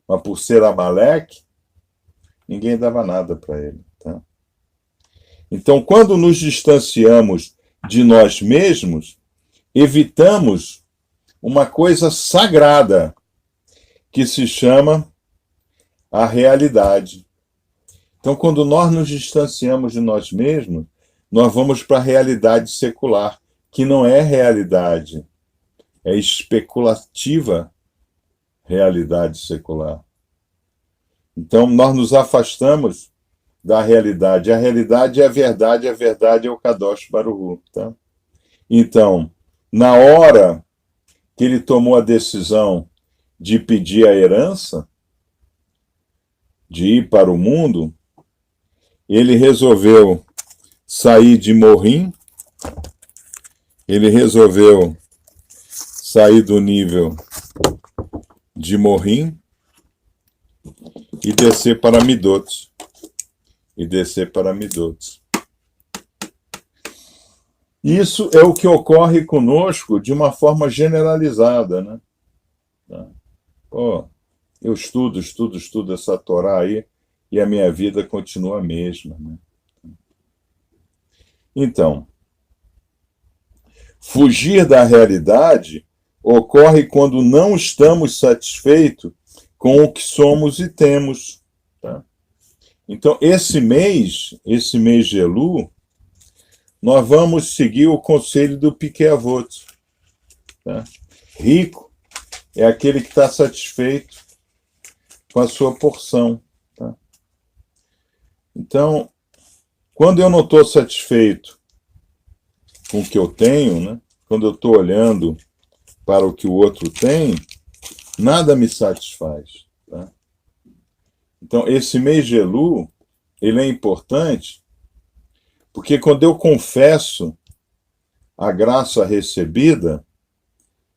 Mas por ser Amaleque, ninguém dava nada para ele. Tá? Então, quando nos distanciamos de nós mesmos, evitamos uma coisa sagrada, que se chama a realidade. Então, quando nós nos distanciamos de nós mesmos, nós vamos para a realidade secular, que não é realidade, é especulativa realidade secular. Então, nós nos afastamos da realidade. A realidade é a verdade é o Kadosh Baruch Hu, tá? Então, na hora que ele tomou a decisão de pedir a herança, de ir para o mundo, ele resolveu sair de Morim, ele resolveu sair do nível de Morim e descer para Midot. Isso é o que ocorre conosco de uma forma generalizada, né? Eu estudo essa Torá aí e a minha vida continua a mesma, né? Então, fugir da realidade ocorre quando não estamos satisfeitos com o que somos e temos, tá? Então, esse mês de Elu, nós vamos seguir o conselho do Pirkei Avot, tá? Rico é aquele que está satisfeito com a sua porção, tá? Então, quando eu não estou satisfeito com o que eu tenho, né? Quando eu estou olhando para o que o outro tem, nada me satisfaz, tá? Então, esse mês de Elu, ele é importante, porque quando eu confesso a graça recebida,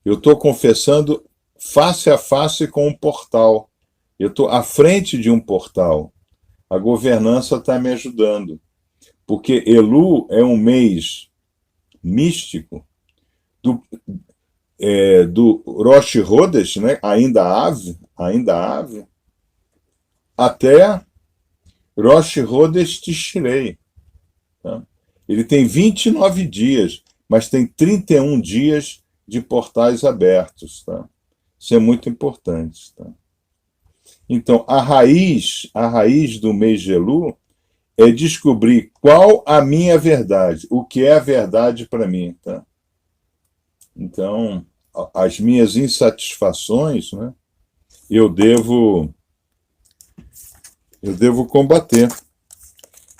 eu estou confessando face a face com um portal. Eu estou à frente de um portal. A governança está me ajudando. Porque Elu é um mês místico do Rosh Hodesh, né? ainda ave, até Rosh Hodesh Tishrei. Tá? Ele tem 29 dias, mas tem 31 dias de portais abertos. Tá? Isso é muito importante. Tá? Então, a raiz do mês de Elu é descobrir qual a minha verdade, o que é a verdade para mim. Tá? Então, as minhas insatisfações, né, eu devo combater.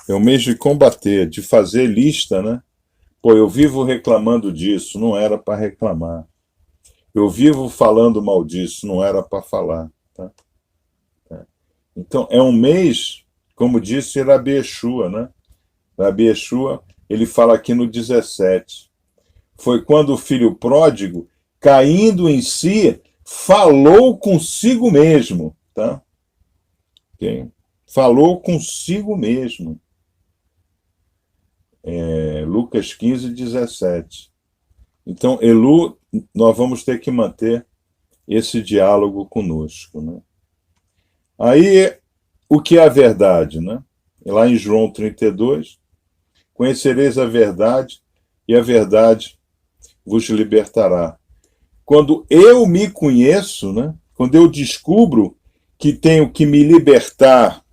É o mês de combater, de fazer lista, né? Pô, eu vivo reclamando disso, não era para reclamar. Eu vivo falando mal disso, não era para falar. Tá? Então, é um mês, como disse Rabi Yeshua, né? Rabi Yeshua, ele fala aqui no 17. Foi quando o filho pródigo, caindo em si, falou consigo mesmo. Tá? Okay? Falou consigo mesmo. Lucas 15, 17. Então, Elu, nós vamos ter que manter esse diálogo conosco. Né? Aí, o que é a verdade? Né? Lá em João 32, conhecereis a verdade e a verdade vos libertará. Quando eu me conheço, né? Quando eu descubro que tenho que me libertar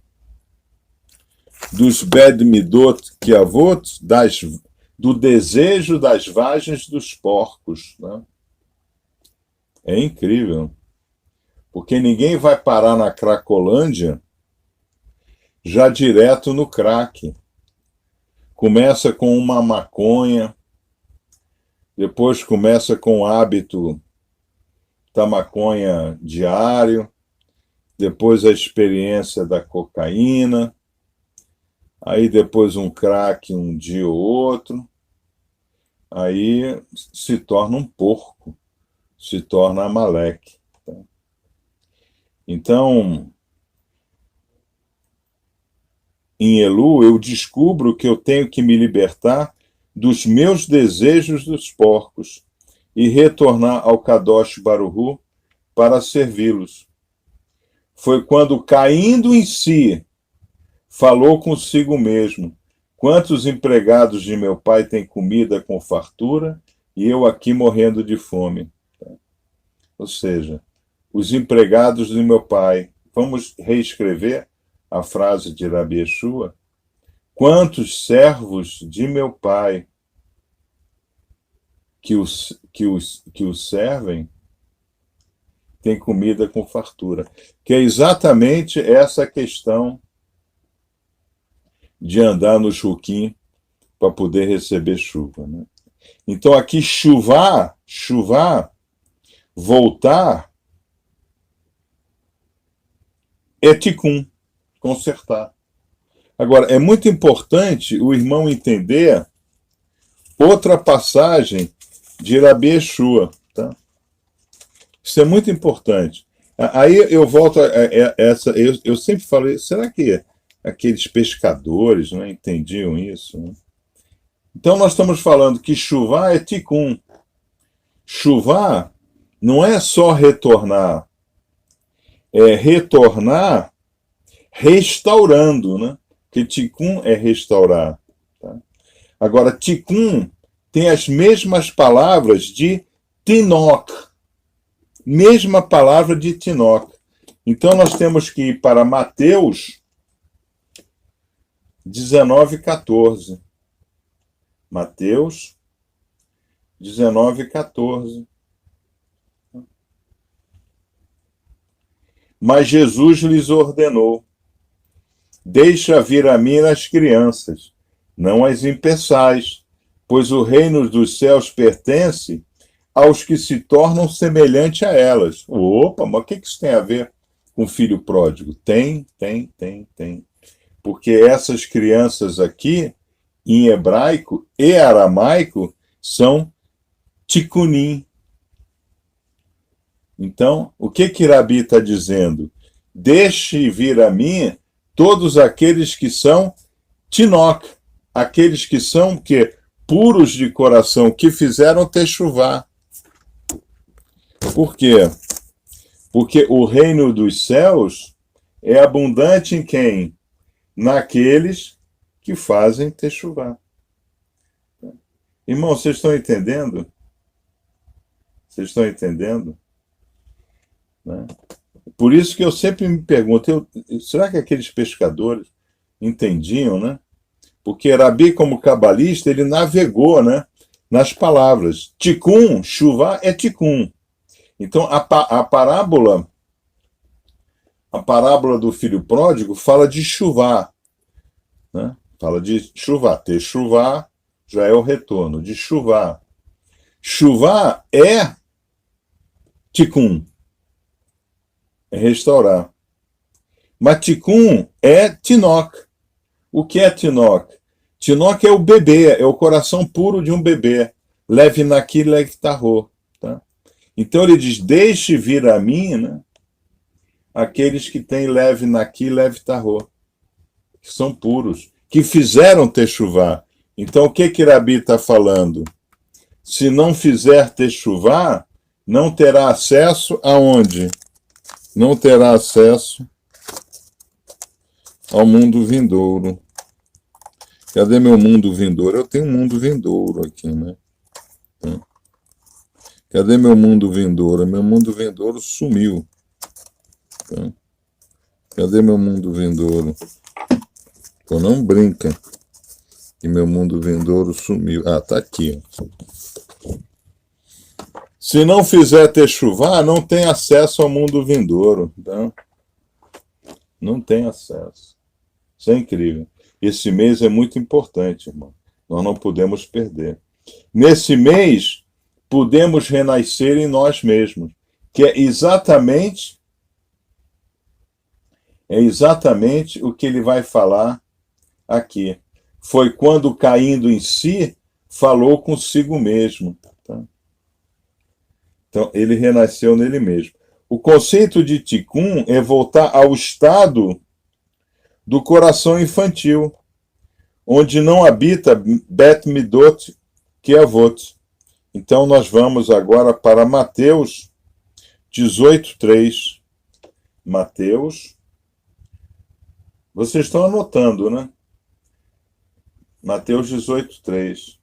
dos bed midot kiavot, do desejo das vagens dos porcos. Né? É incrível. Porque ninguém vai parar na Cracolândia já direto no crack. Começa com uma maconha, depois começa com o hábito da maconha diário, depois a experiência da cocaína, aí depois um crack um dia ou outro, aí se torna um porco, se torna Amaleque. Tá? Então, em Elu, eu descubro que eu tenho que me libertar dos meus desejos dos porcos e retornar ao Kadosh Baruch Hu para servi-los. Foi quando, caindo em si, falou consigo mesmo: quantos empregados de meu pai têm comida com fartura e eu aqui morrendo de fome? Ou seja, os empregados de meu pai. Vamos reescrever a frase de Rabi Yeshua: quantos servos de meu pai que os servem tem comida com fartura. Que é exatamente essa questão de andar no chuquim para poder receber chuva, né? Então aqui chuvar, voltar, é tikkun, consertar. Agora, é muito importante o irmão entender outra passagem de Rabi Yeshua, tá? Isso é muito importante. Aí eu volto a essa. Eu sempre falei, será que aqueles pescadores não entendiam isso, né? Então nós estamos falando que chuvar é tikkun. Chuvar não é só retornar, é retornar restaurando, né? Porque tikkun é restaurar. Tá? Agora, tikkun tem as mesmas palavras de tinok. Mesma palavra de tinok. Então nós temos que ir para Mateus 19:14. Mateus 19:14. Mas Jesus lhes ordenou: deixa vir a mim as crianças, não as impeçais, pois o reino dos céus pertence aos que se tornam semelhante a elas. Opa, mas o que isso tem a ver com o filho pródigo? Tem. Porque essas crianças aqui, em hebraico e aramaico, são tikkunim. Então, o que Rabi está dizendo? Deixe vir a mim todos aqueles que são tinok, aqueles que são puros de coração, que fizeram techuvá. Por quê? Porque o reino dos céus é abundante em quem? Naqueles que fazem techuvá. Irmão, vocês estão entendendo? Vocês estão entendendo? Né? Por isso que eu sempre me pergunto, será que aqueles pescadores entendiam, né? Porque Rabi, como cabalista, ele navegou, né, nas palavras. Tikkun, chuvá é tikkun. Então, a parábola do filho pródigo fala de chuvá, né? Fala de chuvá. Ter chuvá já é o retorno, de chuvá. Chuvá é tikkun, é restaurar. Mas tikkun é tinok. O que é tinok? Tinok é o bebê, é o coração puro de um bebê. Leve naqui, leve tarô. Tá? Então ele diz, deixe vir a mim, né, aqueles que têm leve naqui, leve tarô, que são puros, que fizeram techuvá. Então o que Rabi está falando? Se não fizer techuvá, não terá acesso aonde? Não terá acesso ao mundo vindouro. Cadê meu mundo vindouro? Eu tenho um mundo vindouro aqui, né? Cadê meu mundo vindouro? Meu mundo vindouro sumiu. Tá? Cadê meu mundo vindouro? Pô, não brinca que meu mundo vindouro sumiu. Ah, tá aqui. Se não fizer techuvá, não tem acesso ao mundo vindouro. Tá? Não tem acesso. Isso é incrível. Esse mês é muito importante, irmão. Nós não podemos perder. Nesse mês, podemos renascer em nós mesmos, que é exatamente o que ele vai falar aqui. Foi quando, caindo em si, falou consigo mesmo. Tá? Então, ele renasceu nele mesmo. O conceito de tikkun é voltar ao estado do coração infantil, onde não habita Bet Midot Keavot. Então, nós vamos agora para Mateus 18:3. Mateus. Vocês estão anotando, né? Mateus 18:3.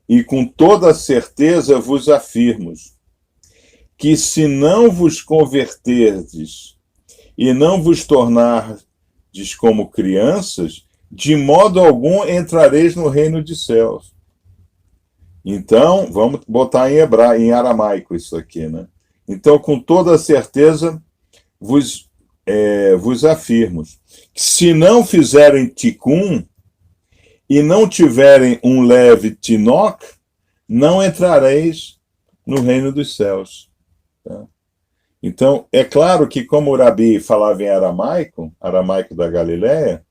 E com toda certeza vos afirmo que se não vos converterdes e não vos tornardes como crianças, de modo algum entrareis no reino dos céus. Então, vamos botar em aramaico isso aqui, né? Então, com toda certeza, vos afirmo que se não fizerem tikkun e não tiverem um leve tinok, não entrareis no reino dos céus. Tá? Então, é claro que como o Rabi falava em aramaico da Galileia,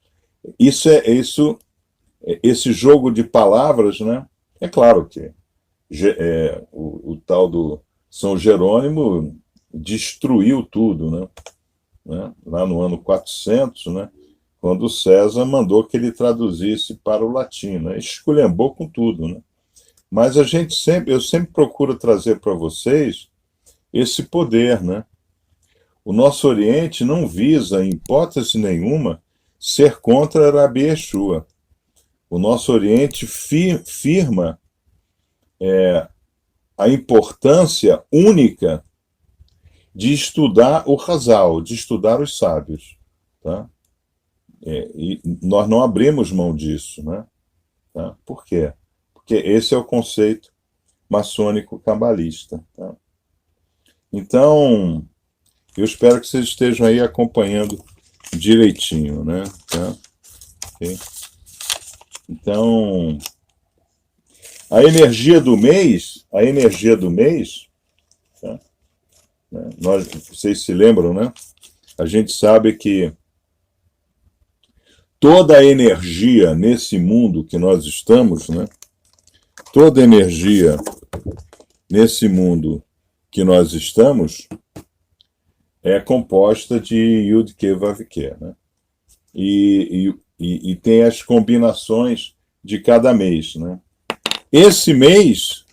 esse jogo de palavras, né? É claro que o tal do São Jerônimo destruiu tudo, né? Lá no ano 400, né? Quando César mandou que ele traduzisse para o latim, né? Esculhambou com tudo, né? Mas eu sempre procuro trazer para vocês esse poder, né? O nosso Oriente não visa, em hipótese nenhuma, ser contra Rabi Yeshua. O nosso Oriente firma a importância única de estudar o Hazal, de estudar os sábios. Tá? E nós não abrimos mão disso. Né? Tá? Por quê? Porque esse é o conceito maçônico cabalista. Tá? Então, eu espero que vocês estejam aí acompanhando direitinho, né? Tá? Okay. Então, a energia do mês, tá? Vocês se lembram, né? A gente sabe que toda a energia nesse mundo que nós estamos, né? Toda energia nesse mundo que nós estamos é composta de Yud-Ke Vav-Ke, né? E tem as combinações de cada mês, né? Esse mês,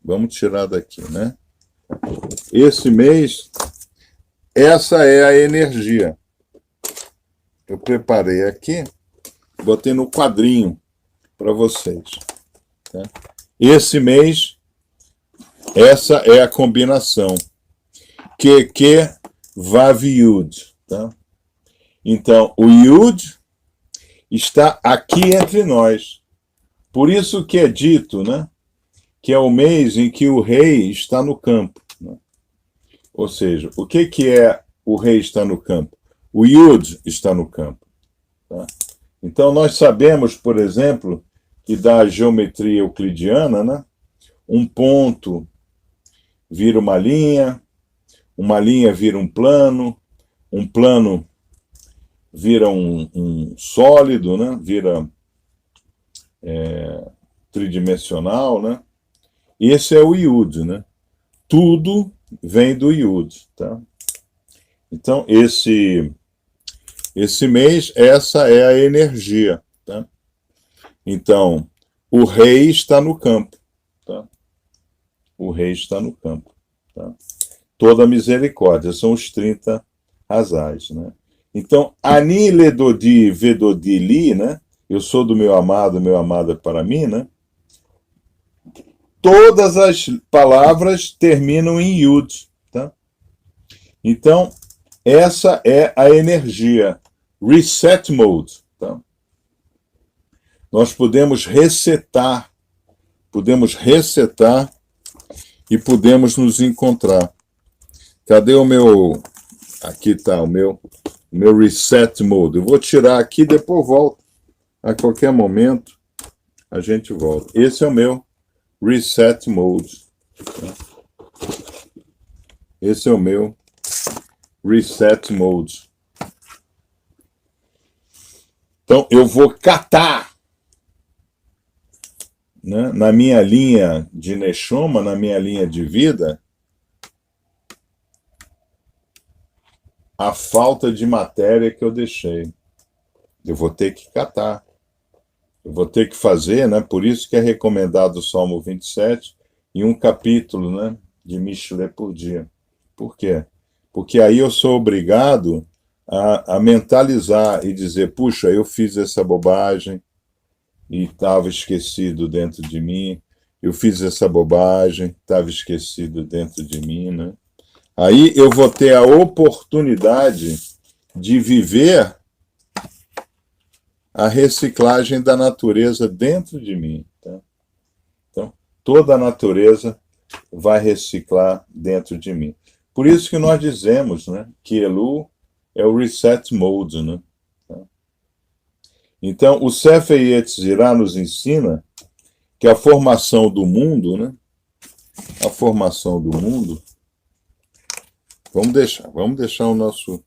vamos tirar daqui, né? Esse mês, essa é a energia. Eu preparei aqui, botei no quadrinho para vocês. Tá? Esse mês, essa é a combinação. Que Vav Yud. Tá? Então, o Yud está aqui entre nós. Por isso que é dito, né, que é o mês em que o rei está no campo. Né? Ou seja, o que é o rei está no campo? O Yud está no campo. Tá? Então, nós sabemos, por exemplo, que da geometria euclidiana, né, um ponto vira uma linha vira um plano vira um sólido, né? Vira tridimensional, né? Esse é o Yud, né? Tudo vem do Yud, tá? Então, esse mês, essa é a energia, tá? Então, o rei está no campo, tá? O rei está no campo, tá? Toda misericórdia, são os 30 rasais, né? Então, Ani Ledodi Vedodi Li, né? Eu sou do meu amado é para mim, né? Todas as palavras terminam em Yud, tá? Então, essa é a energia, reset mode, tá? Nós podemos resetar e podemos nos encontrar. Cadê o meu... Aqui está o meu reset mode. Eu vou tirar aqui, depois volto. A qualquer momento, a gente volta. Esse é o meu reset mode. Esse é o meu reset mode. Então, eu vou catar, né, na minha linha de Neshoma, na minha linha de vida, a falta de matéria que eu deixei. Eu vou ter que catar. Eu vou ter que fazer, né? Por isso que é recomendado o Salmo 27 e um capítulo, né, de Mishle por dia. Por quê? Porque aí eu sou obrigado a mentalizar e dizer, puxa, eu fiz essa bobagem e estava esquecido dentro de mim. Eu fiz essa bobagem, estava esquecido dentro de mim, né? Aí eu vou ter a oportunidade de viver a reciclagem da natureza dentro de mim. Tá? Então, toda a natureza vai reciclar dentro de mim. Por isso que nós dizemos, né, que Elu é o reset mode, né? Então, o Sefer Yetzirah nos ensina que a formação do mundo, né? A formação do mundo. Vamos deixar a nossa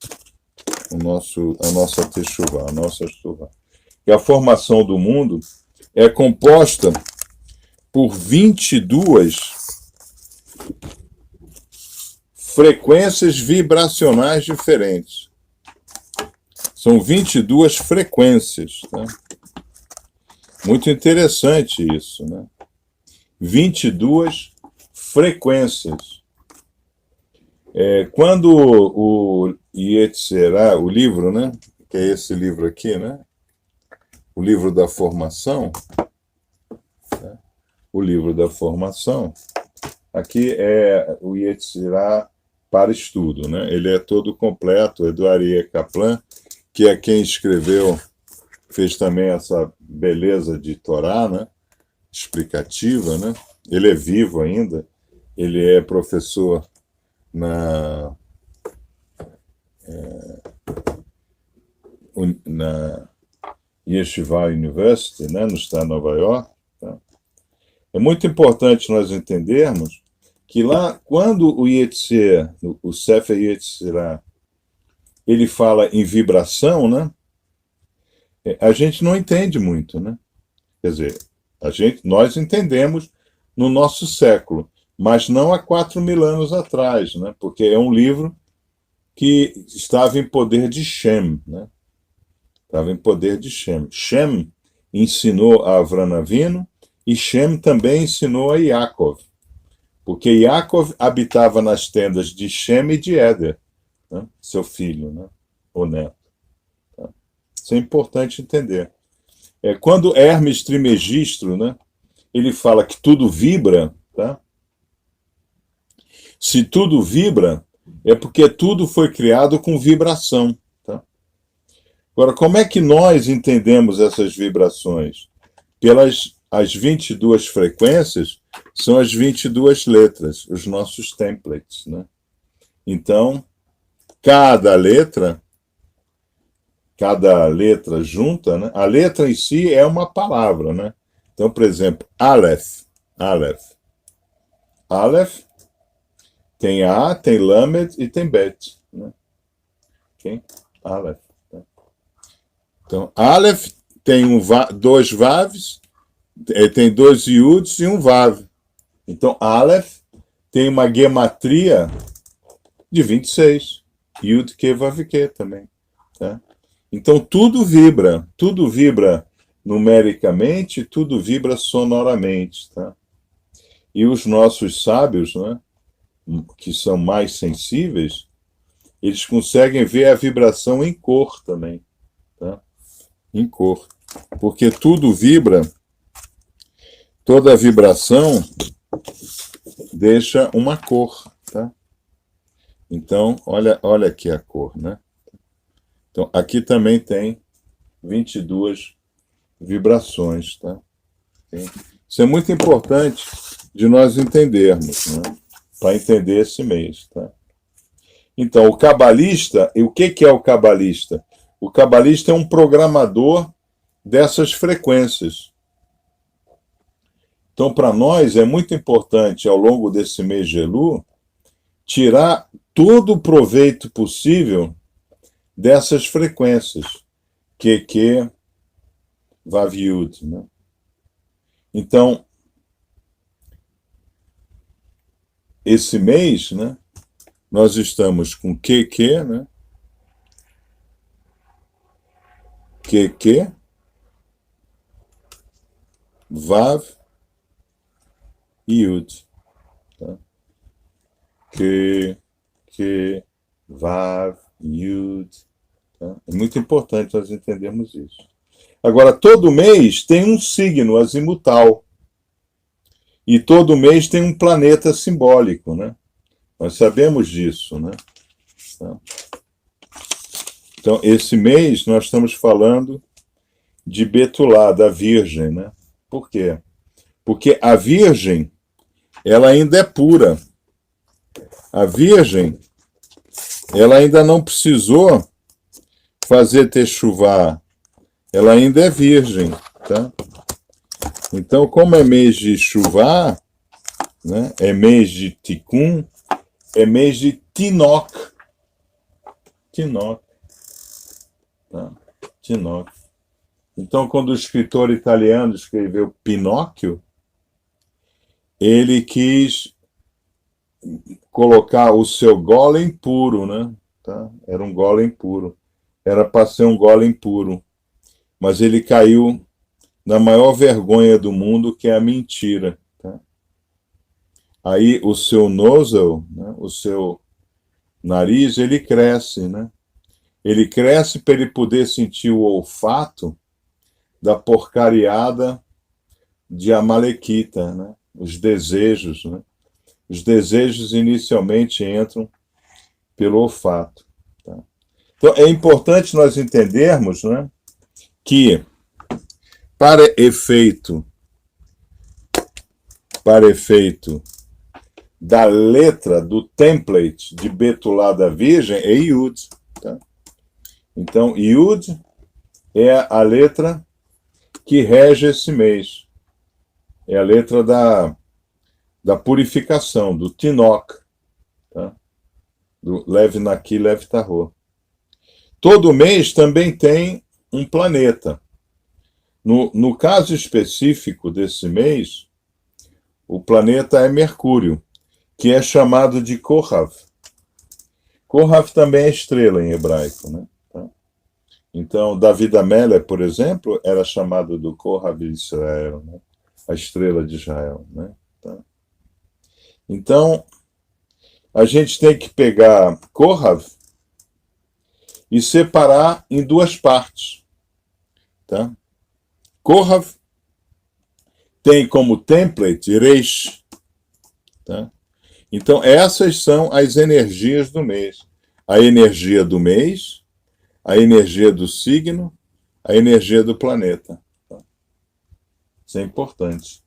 Teshuvah, a nossa Shuvah. Que a formação do mundo é composta por 22 frequências vibracionais diferentes. São 22 frequências. Tá? Muito interessante isso, né? 22 frequências. Quando o Yetzirah, o livro, né? Que é esse livro aqui, né? O livro da formação. Né? O livro da formação. Aqui é o Yetzirah para estudo, né? Ele é todo completo, é do Aryeh Kaplan, que é quem escreveu, fez também essa beleza de Torá, né? Explicativa, né? Ele é vivo ainda, ele é professor na Yeshiva University, né? No estado de Nova York. Tá? É muito importante nós entendermos que lá, quando o Yetzirah, o Sefer Yetzirah, ele fala em vibração, né? A gente não entende muito, né? Quer dizer, nós entendemos no nosso século, mas não há 4.000 anos atrás, né? Porque é um livro que estava em poder de Shem, né? Estava em poder de Shem. Shem ensinou a Avram Avinu e Shem também ensinou a Yaakov, porque Yaakov habitava nas tendas de Shem e de Éder, né? Seu filho, né? O neto. Tá? Isso é importante entender. Quando Hermes Trismegisto, né? Ele fala que tudo vibra, tá? Se tudo vibra, é porque tudo foi criado com vibração. Tá? Agora, como é que nós entendemos essas vibrações? As 22 frequências são as 22 letras, os nossos templates. Né? Então, cada letra junta, né? A letra em si é uma palavra. Né? Então, por exemplo, Aleph. Aleph tem A, tem Lamed e tem Bet. Né? Okay? Aleph. Tá? Então, Aleph tem dois Vavs, tem dois Yuds e um Vav. Então, Aleph tem uma gematria de 26. Yud, Ke, Vav, Ke também. Tá? Então, tudo vibra numericamente, tudo vibra sonoramente. Tá? E os nossos sábios, né, que são mais sensíveis, eles conseguem ver a vibração em cor também. Tá? Em cor. Porque tudo vibra, toda vibração deixa uma cor. Tá? Então, olha aqui a cor. Né? Então, aqui também tem 22 vibrações. Tá? Isso é muito importante de nós entendermos, né? Para entender esse mês. Tá? Então, o cabalista, e o que é o cabalista? O cabalista é um programador dessas frequências. Então, para nós, é muito importante, ao longo desse mês de Elu, tirar todo o proveito possível dessas frequências. Que Vav Yud, né? Então, esse mês, né, nós estamos com que, né? Que, Vav e Yud. Tá? Que, Vav, Yud. Tá? É muito importante nós entendermos isso. Agora, todo mês tem um signo azimutal. E todo mês tem um planeta simbólico, né? Nós sabemos disso, né? Então, esse mês nós estamos falando de Betulá, da Virgem, né? Por quê? Porque a Virgem, ela ainda é pura. A Virgem, ela ainda não precisou fazer techuvá. Ela ainda é virgem, tá? Então, como é mês de chuvá, né, é mês de tikkun, é mês de tinok. Tinok. Tá? Tinok. Então, quando o escritor italiano escreveu Pinóquio, ele quis colocar o seu golem puro, né? Tá? Era um golem puro. Era para ser um golem puro. Mas ele caiu na maior vergonha do mundo, que é a mentira. Tá? Aí o seu nozzle, né? O seu nariz, ele cresce, né? Ele cresce para ele poder sentir o olfato da porcariada de Amalequita, né? Os desejos, né? Os desejos inicialmente entram pelo olfato. Tá? Então, é importante nós entendermos, né, que para efeito da letra do template de Betulá da Virgem é Yud. Tá? Então, Yud é a letra que rege esse mês. É a letra da purificação, do Tinok, tá? Do Lev Naki, Lev Tahor. Todo mês também tem um planeta. No caso específico desse mês, o planeta é Mercúrio, que é chamado de Kohav. Kohav também é estrela em hebraico, né? Tá? Então, David Amélia, por exemplo, era chamado do Kohav de Israel, né? A estrela de Israel, né? Tá? Então, a gente tem que pegar Kohav e separar em duas partes. Tá? Kohav tem como template Reish. Tá? Então, essas são as energias do mês. A energia do mês, a energia do signo, a energia do planeta. Tá? Isso é importante.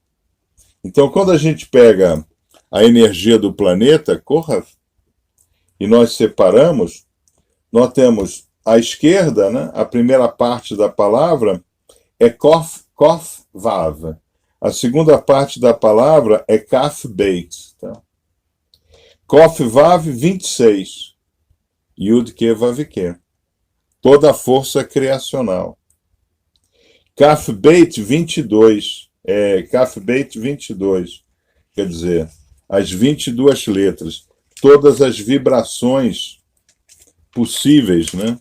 Então, quando a gente pega a energia do planeta, Kohav, e nós separamos, nós temos à esquerda, né, a primeira parte da palavra é Kof Vav. A segunda parte da palavra é Kaf Beit. Tá? Kof Vav, 26. Yud Ke Vav Ke. Toda a força criacional. Kaf Beit, 22. Kaf Beit, 22. Quer dizer, as 22 letras. Todas as vibrações possíveis, né?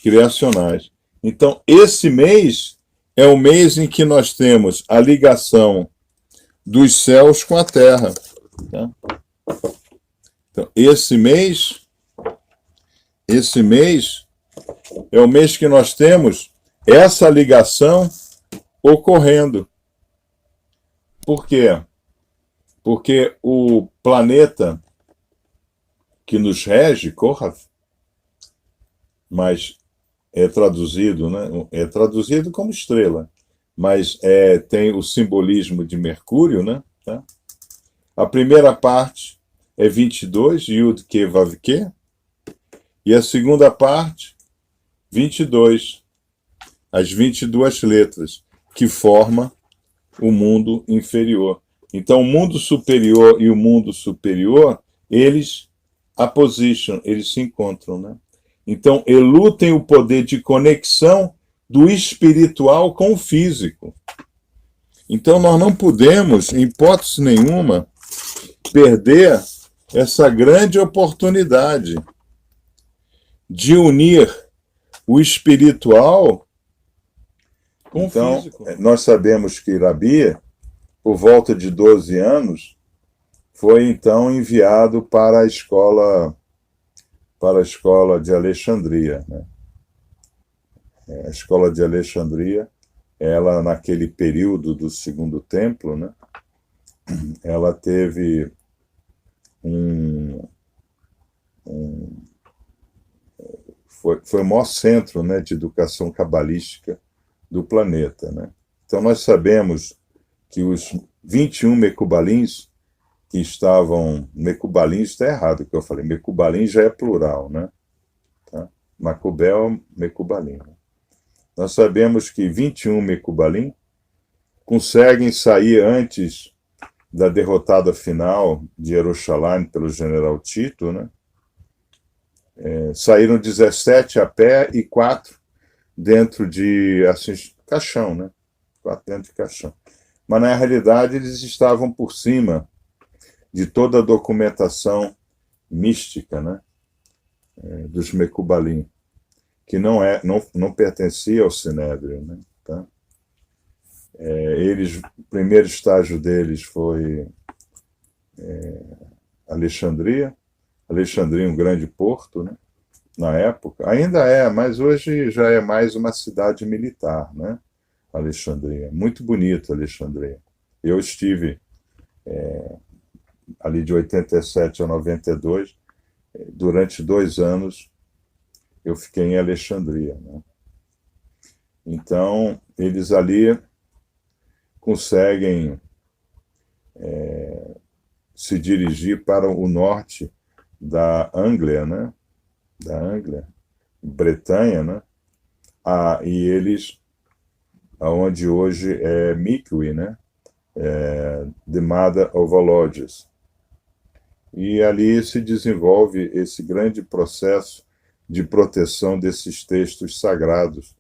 Criacionais. Então, esse mês é o mês em que nós temos a ligação dos céus com a terra. Tá? Então, esse mês é o mês que nós temos essa ligação ocorrendo. Por quê? Porque o planeta que nos rege, Kohav, mas é traduzido, né? É traduzido como estrela, mas tem o simbolismo de Mercúrio, né? Tá? A primeira parte é 22, Yud Ke Vav Ke, e a segunda parte, 22, as 22 letras, que forma o mundo inferior. Então, o mundo superior e o mundo superior, eles eles se encontram, né? Então, Elu tem o poder de conexão do espiritual com o físico. Então, nós não podemos, em hipótese nenhuma, perder essa grande oportunidade de unir o espiritual com o físico. Nós sabemos que Rabi, por volta de 12 anos, foi então enviado para a escola de Alexandria, né? A escola de Alexandria, ela naquele período do Segundo Templo, né? Ela teve foi o maior centro, né, de educação cabalística do planeta, né? Então nós sabemos que os 21 mecubalins que estavam... Mecubalins está errado o que eu falei, mecubalim já é plural, né? Tá? Macubel, mecubalim. Nós sabemos que 21 mecubalim conseguem sair antes da derrotada final de Jerusalém pelo general Tito, né? Saíram 17 a pé e 4 dentro de assim, caixão, né? 4 dentro de caixão. Mas, na realidade, eles estavam por cima de toda a documentação mística, né? Dos Mecubalim, que não pertencia ao Sinédrio, né? Tá? O primeiro estágio deles foi Alexandria, um grande porto, né? Na época, ainda mas hoje já é mais uma cidade militar, né? Alexandria, muito bonito Alexandria. Eu estive ali de 87 a 92, durante 2 anos eu fiquei em Alexandria, né? Então, eles ali conseguem se dirigir para o norte da Anglia, né? Da Anglia, Bretanha, né? E eles, aonde hoje é Micui, né? The Mother of All Lodges. E ali se desenvolve esse grande processo de proteção desses textos sagrados,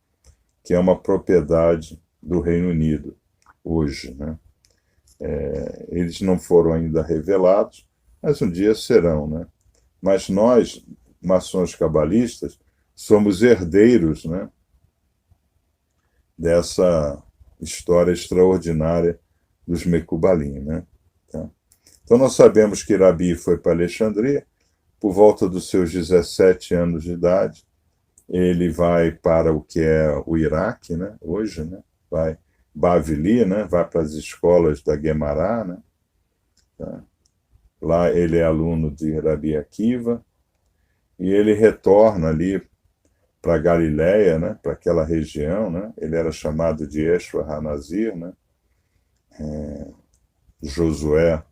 que é uma propriedade do Reino Unido hoje, né? Eles não foram ainda revelados, mas um dia serão, né? Mas nós, maçons cabalistas, somos herdeiros, né, dessa história extraordinária dos Mecubalim, né? Tá? Então nós sabemos que Rabi foi para Alexandria, por volta dos seus 17 anos de idade, ele vai para o que é o Iraque, né, hoje, né? Vai Bavili, né? Vai para as escolas da Guemará, né? Tá? Lá ele é aluno de Rabi Akiva, e ele retorna ali para a Galileia, né? Para aquela região, né? Ele era chamado de Yeshua HaNazir, né? Josué,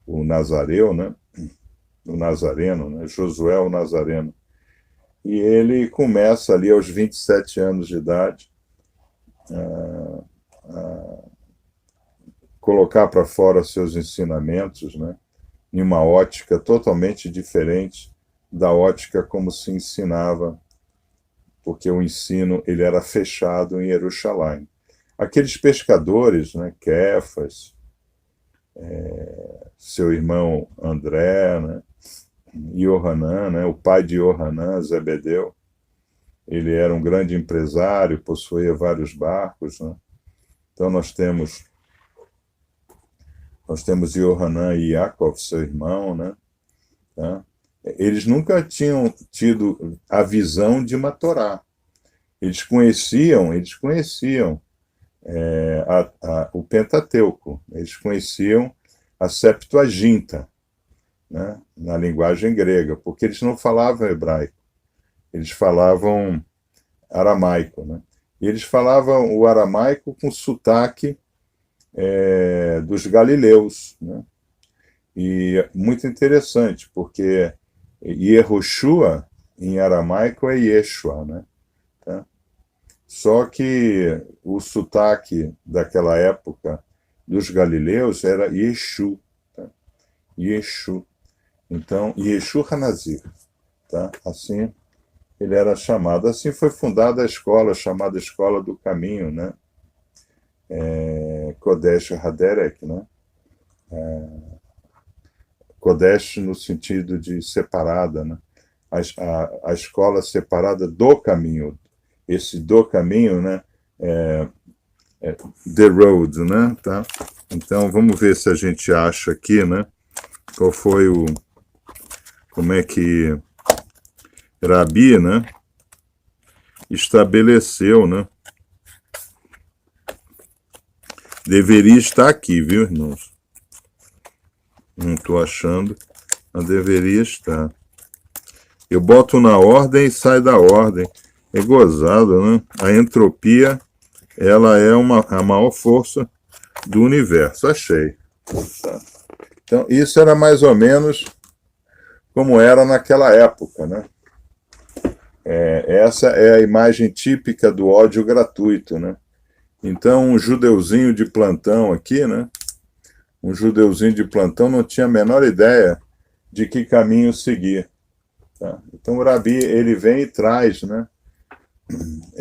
o Nazareu, né? O Nazareno, né? Josué, o Nazareno. E ele começa ali aos 27 anos de idade a colocar para fora seus ensinamentos, né? Em uma ótica totalmente diferente da ótica como se ensinava, porque o ensino ele era fechado em Jerusalém. Aqueles pescadores, né? Kefas, seu irmão André, né? Yohanan, né? O pai de Yohanan, Zebedeu, ele era um grande empresário, possuía vários barcos, né? Então nós temos Yohanan e Yaakov, seu irmão, né? Tá? Eles nunca tinham tido a visão de uma Torá. Eles conheciam o Pentateuco, eles conheciam a Septuaginta, né? Na linguagem grega, porque eles não falavam hebraico, eles falavam aramaico, né? E eles falavam o aramaico com sotaque dos galileus, né? E muito interessante, porque Yehoshua, em aramaico, é Yeshua, né? Tá? Só que o sotaque daquela época dos galileus era Yeshu, tá? Yeshu. Então, Yeshu HaNazir, tá? Assim ele era chamado. Assim foi fundada a escola, chamada Escola do Caminho, né? Kodesh Haderek, né? Kodesh no sentido de separada, né? A escola separada do caminho. Esse do caminho, né? The Road, né? Tá? Então vamos ver se a gente acha aqui, né? Como é que Rabi, né? Estabeleceu, né? Deveria estar aqui, viu, irmãos? Não estou achando, mas deveria estar. Eu boto na ordem e sai da ordem. É gozado, né? A entropia, ela é a maior força do universo. Achei. Tá? Então, isso era mais ou menos como era naquela época, né? Essa é a imagem típica do ódio gratuito, né? Então, um judeuzinho de plantão aqui, né? Um judeuzinho de plantão não tinha a menor ideia de que caminho seguir. Tá? Então, o Rabi, ele vem e traz, né,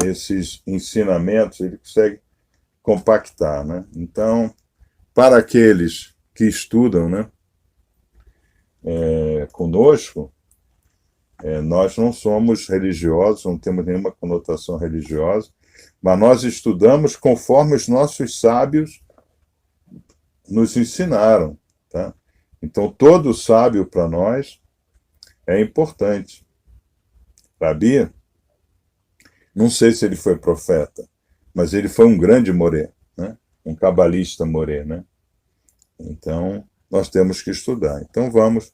esses ensinamentos, ele consegue compactar, né? Então, para aqueles que estudam, né, conosco, nós não somos religiosos, não temos nenhuma conotação religiosa, mas nós estudamos conforme os nossos sábios nos ensinaram. Tá? Então, todo sábio para nós é importante. Rabi, não sei se ele foi profeta, mas ele foi um grande moré, né? Um cabalista moré. Né? Então, nós temos que estudar. Então, vamos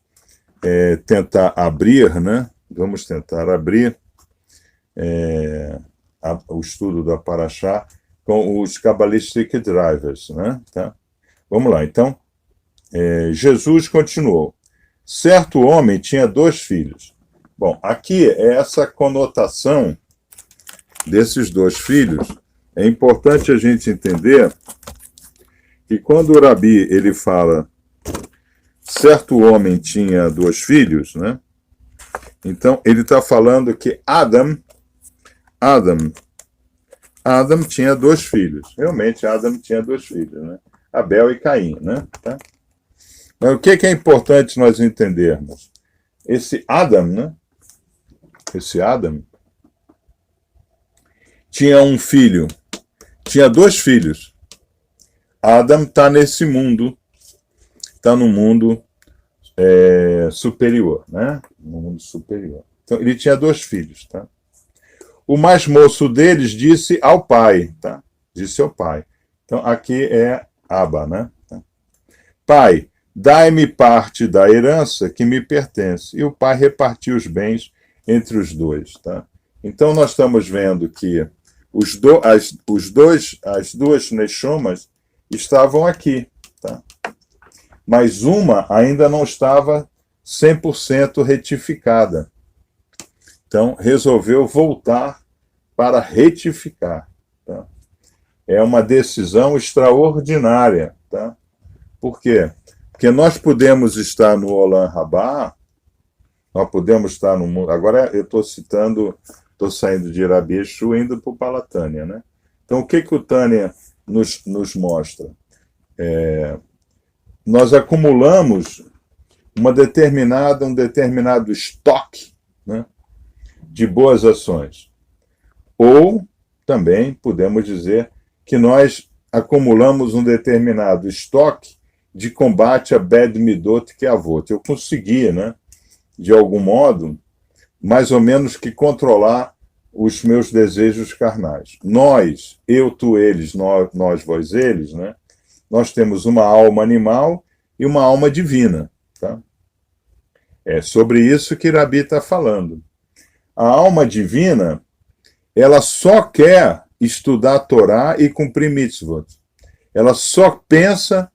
tentar abrir, né? Vamos tentar abrir o estudo da Parashá com os Kabbalistic Drivers, né? Tá? Vamos lá, então. Jesus continuou. Certo homem tinha 2 filhos. Bom, aqui é essa conotação desses 2 filhos. É importante a gente entender que quando o Rabi ele fala certo homem tinha 2 filhos, né? Então ele está falando que Adam tinha 2 filhos. Realmente Adam tinha 2 filhos, né? Abel e Caim, né? Tá? Mas o que é importante nós entendermos? Esse Adam, né? Esse Adam tinha um filho, tinha 2 filhos. Adam está nesse mundo, está no mundo superior, né? No mundo superior. Então ele tinha 2 filhos, tá? O mais moço deles disse ao pai, tá? Disse ao pai. Então aqui é Abba, né? Pai, dai-me parte da herança que me pertence. E o pai repartiu os bens entre os 2. Tá? Então, nós estamos vendo que as 2 Neshomas estavam aqui. Tá? Mas uma ainda não estava 100% retificada. Então, resolveu voltar para retificar. Tá? É uma decisão extraordinária. Tá? Por quê? Porque nós podemos estar no Olam Rabá, nós podemos estar no mundo. Agora eu estou saindo de Rabi Yeshua indo para o Palatânia, né? Então o que o Tânia nos mostra? Nós acumulamos um determinado estoque, né, de boas ações. Ou também podemos dizer que nós acumulamos um determinado estoque de combate a Bad Midot que é avot. Eu consegui, né, de algum modo, mais ou menos que controlar os meus desejos carnais. Nós, eu, tu, eles, nós, vós, eles, né, nós temos uma alma animal e uma alma divina. Tá? É sobre isso que Rabi está falando. A alma divina, ela só quer estudar a Torá e cumprir mitzvot. Ela só pensa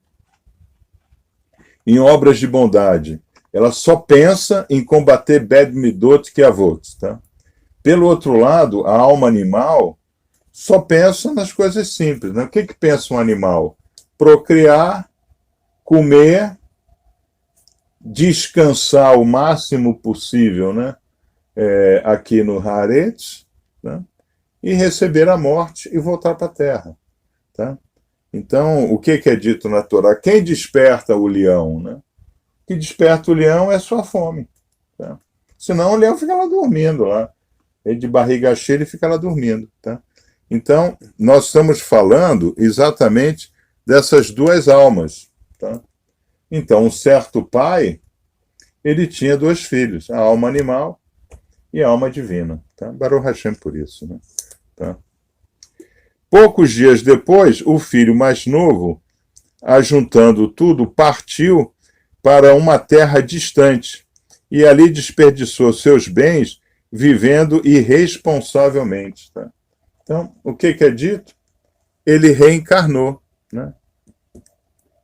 em obras de bondade. Ela só pensa em combater Bad Midot que avot. Tá? Pelo outro lado, a alma animal só pensa nas coisas simples. Né? O que pensa um animal? Procriar, comer, descansar o máximo possível, né? Aqui no Haaretz, né? E receber a morte e voltar para a terra. Tá? Então, o que é dito na Torá? Quem desperta o leão? Né? O que desperta o leão é sua fome. Tá? Senão o leão fica lá dormindo. Lá. Ele de barriga cheia, ele fica lá dormindo. Tá? Então, nós estamos falando exatamente dessas 2 almas. Tá? Então, um certo pai, ele tinha 2 filhos, a alma animal e a alma divina. Tá? Baruch Hashem por isso. Né? Tá? Poucos dias depois, o filho mais novo, ajuntando tudo, partiu para uma terra distante e ali desperdiçou seus bens vivendo irresponsavelmente. Tá? Então, o que é dito? Ele reencarnou. Né?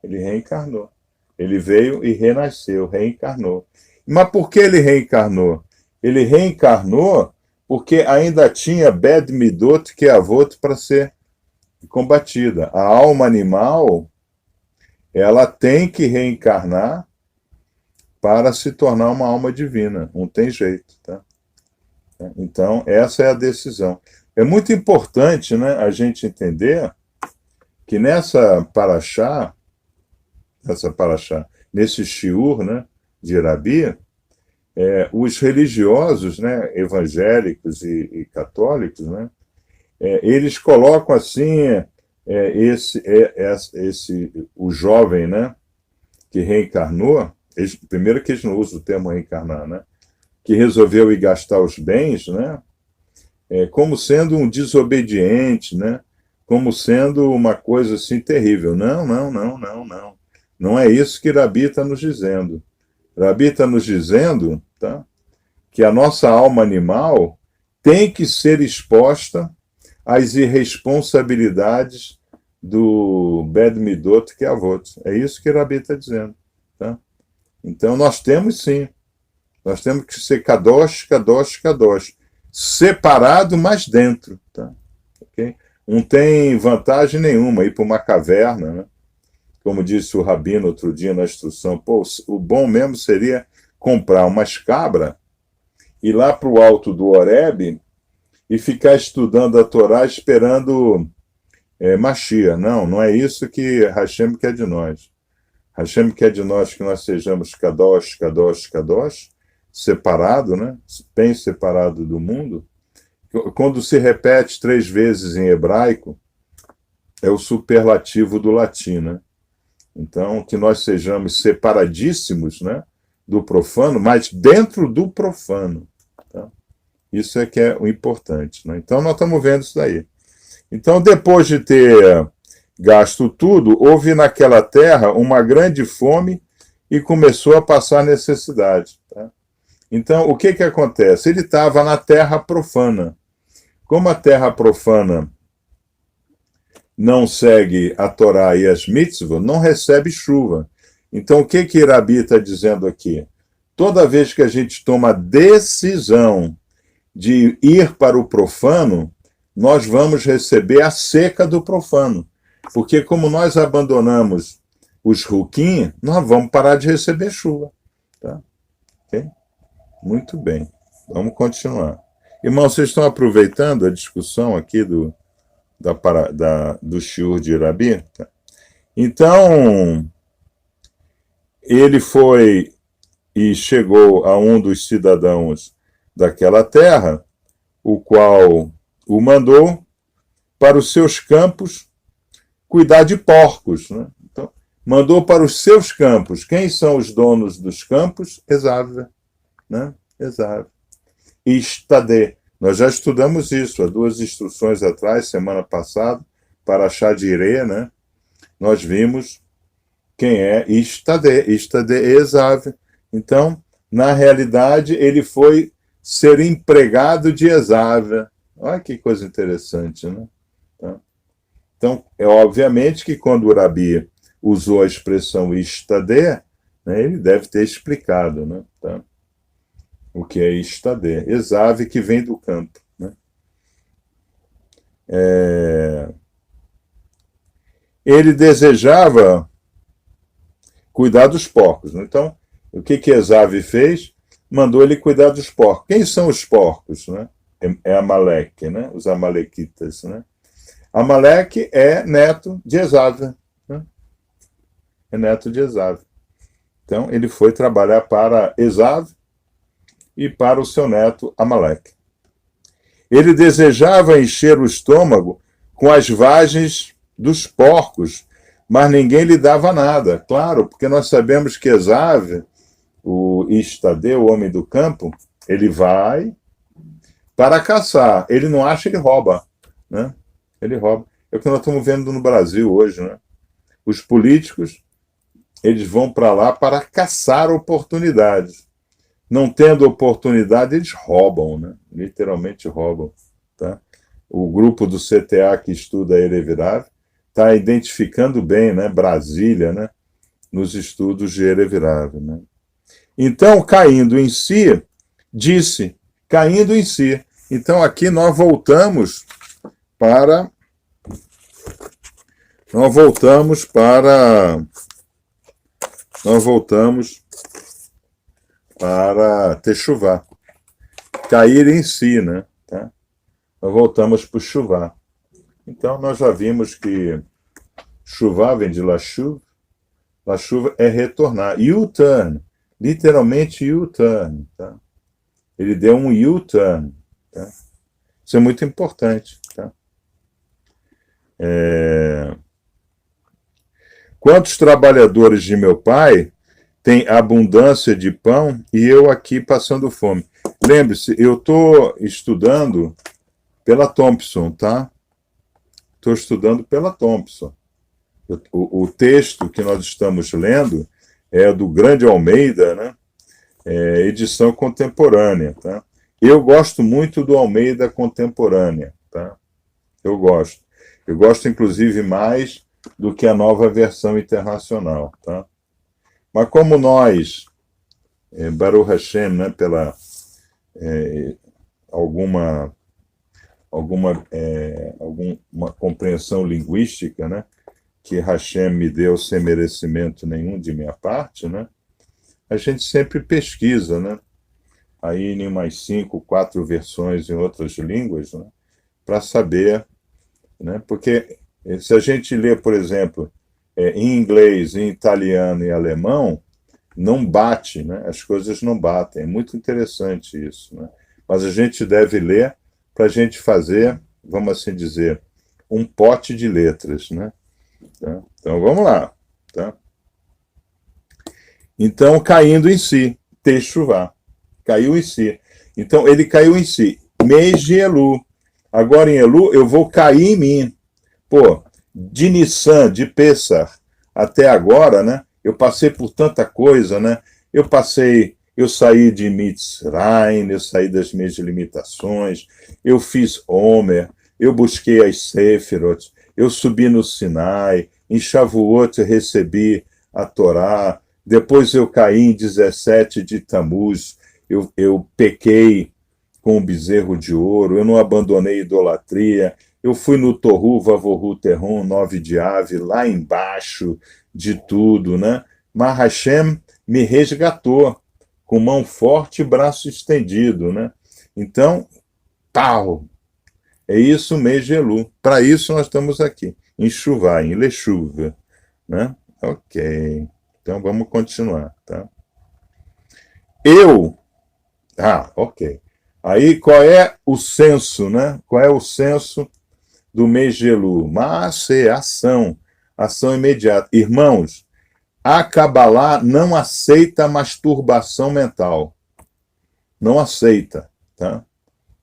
Ele reencarnou. Ele veio e renasceu, reencarnou. Mas por que ele reencarnou? Ele reencarnou porque ainda tinha Bad Midot que Avot para ser combatida. A alma animal, ela tem que reencarnar para se tornar uma alma divina. Não tem jeito, tá? Então, essa é a decisão. É muito importante, né, a gente entender que nessa paraxá, nesse shiur, né, de Rabi, os religiosos, né, evangélicos e católicos, né, eles colocam assim o jovem, né, que reencarnou, primeiro que eles não usam o termo reencarnar, né, que resolveu ir gastar os bens, né, como sendo um desobediente, né, como sendo uma coisa assim terrível. Não, não, não, não, não. Não é isso que Rabi está nos dizendo. Rabi está nos dizendo, tá, que a nossa alma animal tem que ser exposta às irresponsabilidades do Bad Midot que Avot. É isso que Rabi está dizendo. Tá? Então nós temos sim. Nós temos que ser Kadosh, Kadosh, Kadosh. Separado, mas dentro. Tá? Okay? Não tem vantagem nenhuma ir para uma caverna, né? Como disse o Rabino outro dia na instrução, pô, o bom mesmo seria comprar umas cabras, ir lá para o alto do Horebe e ficar estudando a Torá esperando Mashiach. Não, não é isso que Hashem quer de nós. Hashem quer de nós que nós sejamos Kadosh, Kadosh, Kadosh, separado, né? Bem separado do mundo. Quando se repete 3 vezes em hebraico, é o superlativo do latim, né? Então, que nós sejamos separadíssimos, né, do profano, mas dentro do profano. Tá? Isso é que é o importante. Né? Então, nós estamos vendo isso daí. Então, depois de ter gasto tudo, houve naquela terra uma grande fome e começou a passar necessidade. Tá? Então, o que acontece? Ele estava na terra profana. Como a terra profana não segue a Torá e as mitzvot, não recebe chuva. Então, o que Rabi está dizendo aqui? Toda vez que a gente toma a decisão de ir para o profano, nós vamos receber a seca do profano. Porque como nós abandonamos os ruquim, nós vamos parar de receber chuva. Tá? Okay? Muito bem. Vamos continuar. Irmãos, vocês estão aproveitando a discussão aqui do shiur de Rabi? Tá? Então, ele foi e chegou a um dos cidadãos daquela terra, o qual o mandou para os seus campos cuidar de porcos. Né? Então, mandou para os seus campos. Quem são os donos dos campos? Esav. Né? Esav. Istadé. Nós já estudamos isso há 2 instruções atrás, semana passada, para Shá de Irê, né? Nós vimos quem é Istadé. Istadé é Esav. Então, na realidade, ele foi ser empregado de Esav. Olha que coisa interessante, né? Então, é obviamente que quando o Rabi usou a expressão Istadé, né, ele deve ter explicado, né? Tá? O que é Istadé? Esav, que vem do campo. Né? Ele desejava cuidar dos porcos. Né? Então, o que Esav fez? Mandou ele cuidar dos porcos. Quem são os porcos? Né? É Amaleque, né? Os amalequitas. Né? Amaleque é neto de Esav. Né? É neto de Esav. Então, ele foi trabalhar para Esav e para o seu neto Amaleque. Ele desejava encher o estômago com as vagens dos porcos, mas ninguém lhe dava nada. Claro, porque nós sabemos que Esav, o Istadê, o homem do campo, ele vai para caçar. Ele não acha, ele rouba. Né? Ele rouba. É o que nós estamos vendo no Brasil hoje. Né? Os políticos, eles vão para lá para caçar oportunidades. Não tendo oportunidade, eles roubam, né? Literalmente roubam. Tá? O grupo do CTA que estuda Erevirav está identificando bem, né? Brasília, né? nos estudos de Erev-Rav, né? Então, caindo em si, disse, caindo em si. Então, aqui nós voltamos para Techuvá, cair em si, né? Tá? Nós voltamos para o Chuvá. Então, nós já vimos que Chuvá vem de Lashuv, Lashuv é retornar. U-turn, literalmente U-turn. Tá? Ele deu um U-turn. Tá? Isso é muito importante. Tá? Quantos trabalhadores de meu pai têm abundância de pão e eu aqui passando fome? Lembre-se, eu estou estudando pela Thompson, tá? Estou estudando pela Thompson. O texto que nós estamos lendo é do Grande Almeida, né? Edição contemporânea, tá? Eu gosto muito do Almeida contemporânea, tá? Eu gosto inclusive mais do que a nova versão internacional, tá? Mas como nós, Baruch Hashem, né, pela alguma compreensão linguística, né, que Hashem me deu sem merecimento nenhum de minha parte, né, a gente sempre pesquisa, né, aí em mais 5, 4 versões em outras línguas, né, para saber, né, porque se a gente lê, por exemplo, em inglês, em italiano e alemão, não bate, né, as coisas não batem, é muito interessante isso, né, mas a gente deve ler para a gente fazer, vamos assim dizer, um pote de letras, né? Tá? Então, vamos lá. Tá? Então, caindo em si, Techuvá, caiu em si. Então, ele caiu em si. Mês de Elu. Agora, em Elu, eu vou cair em mim. Pô, de Nissan, de Pessah, até agora, né? Eu passei por tanta coisa, né? Eu saí de Mitzrayim, eu saí das minhas limitações, eu fiz Homer, eu busquei as Sefirot, eu subi no Sinai, em Shavuot eu recebi a Torá, depois eu caí em 17 de Tammuz, eu pequei com o bezerro de ouro, eu não abandonei idolatria, eu fui no Tohu Vavohu Terron, 9 de Ave, lá embaixo de tudo, né? Mas Hashem me resgatou, com mão forte e braço estendido, né? Então, pau! É isso, mês de Elu. Para isso nós estamos aqui, em Chuvá, em Lechuva, né? Ok. Então vamos continuar, tá? Ok. Aí qual é o senso, né? Qual é o senso do mês de Elu? Mas é ação imediata. Irmãos, a Kabbalah não aceita masturbação mental. Não aceita, tá?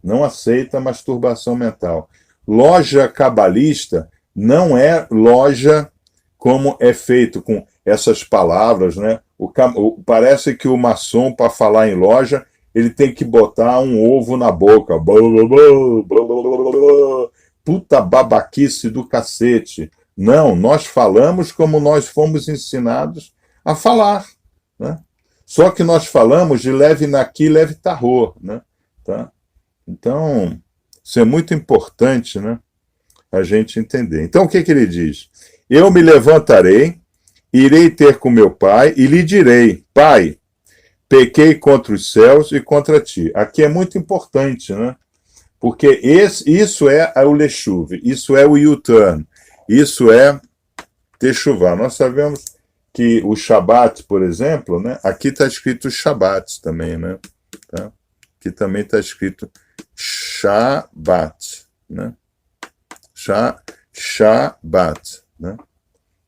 Não aceita masturbação mental. Loja cabalista não é loja como é feito com essas palavras, né? Parece que o maçom, para falar em loja, ele tem que botar um ovo na boca. Puta babaquice do cacete. Não, nós falamos como nós fomos ensinados a falar, né? Só que nós falamos de leve naqui, leve tarô, né? Tá? Então, isso é muito importante, né? A gente entender. Então, o que ele diz? Eu me levantarei, irei ter com meu pai e lhe direi, pai, pequei contra os céus e contra ti. Aqui é muito importante, né? Porque isso é o Lechuv, isso é o U-turn, isso é Techuvá. Nós sabemos que o Shabat, por exemplo, né? Aqui está escrito Shabat também, né? Tá? Aqui também está escrito Shabat, né? Shabat, né?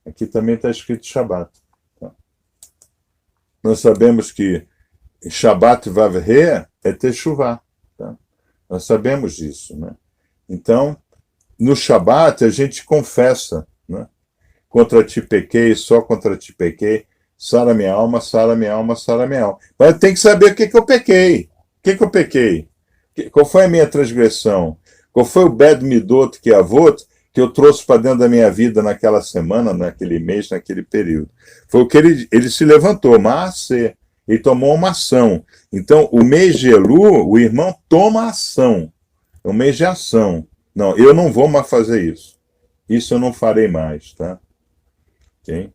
Aqui também está escrito Shabat. Tá? Nós sabemos que Shabat Vavhe é Techuvá. Tá? Nós sabemos disso, né? Então, no Shabat a gente confessa, né? Contra ti pequei, só contra ti pequei, sara minha alma, sara minha alma, sara minha alma. Mas tem que saber o que eu pequei. O que eu pequei? Qual foi a minha transgressão? Qual foi o bad midot que avot que eu trouxe para dentro da minha vida naquela semana, naquele mês, naquele período. Foi o que ele se levantou, Maaseh, ele tomou uma ação. Então, o mês de Elu, o irmão toma ação. É um mês de ação. Não, eu não vou mais fazer isso. Isso eu não farei mais, tá? Ok?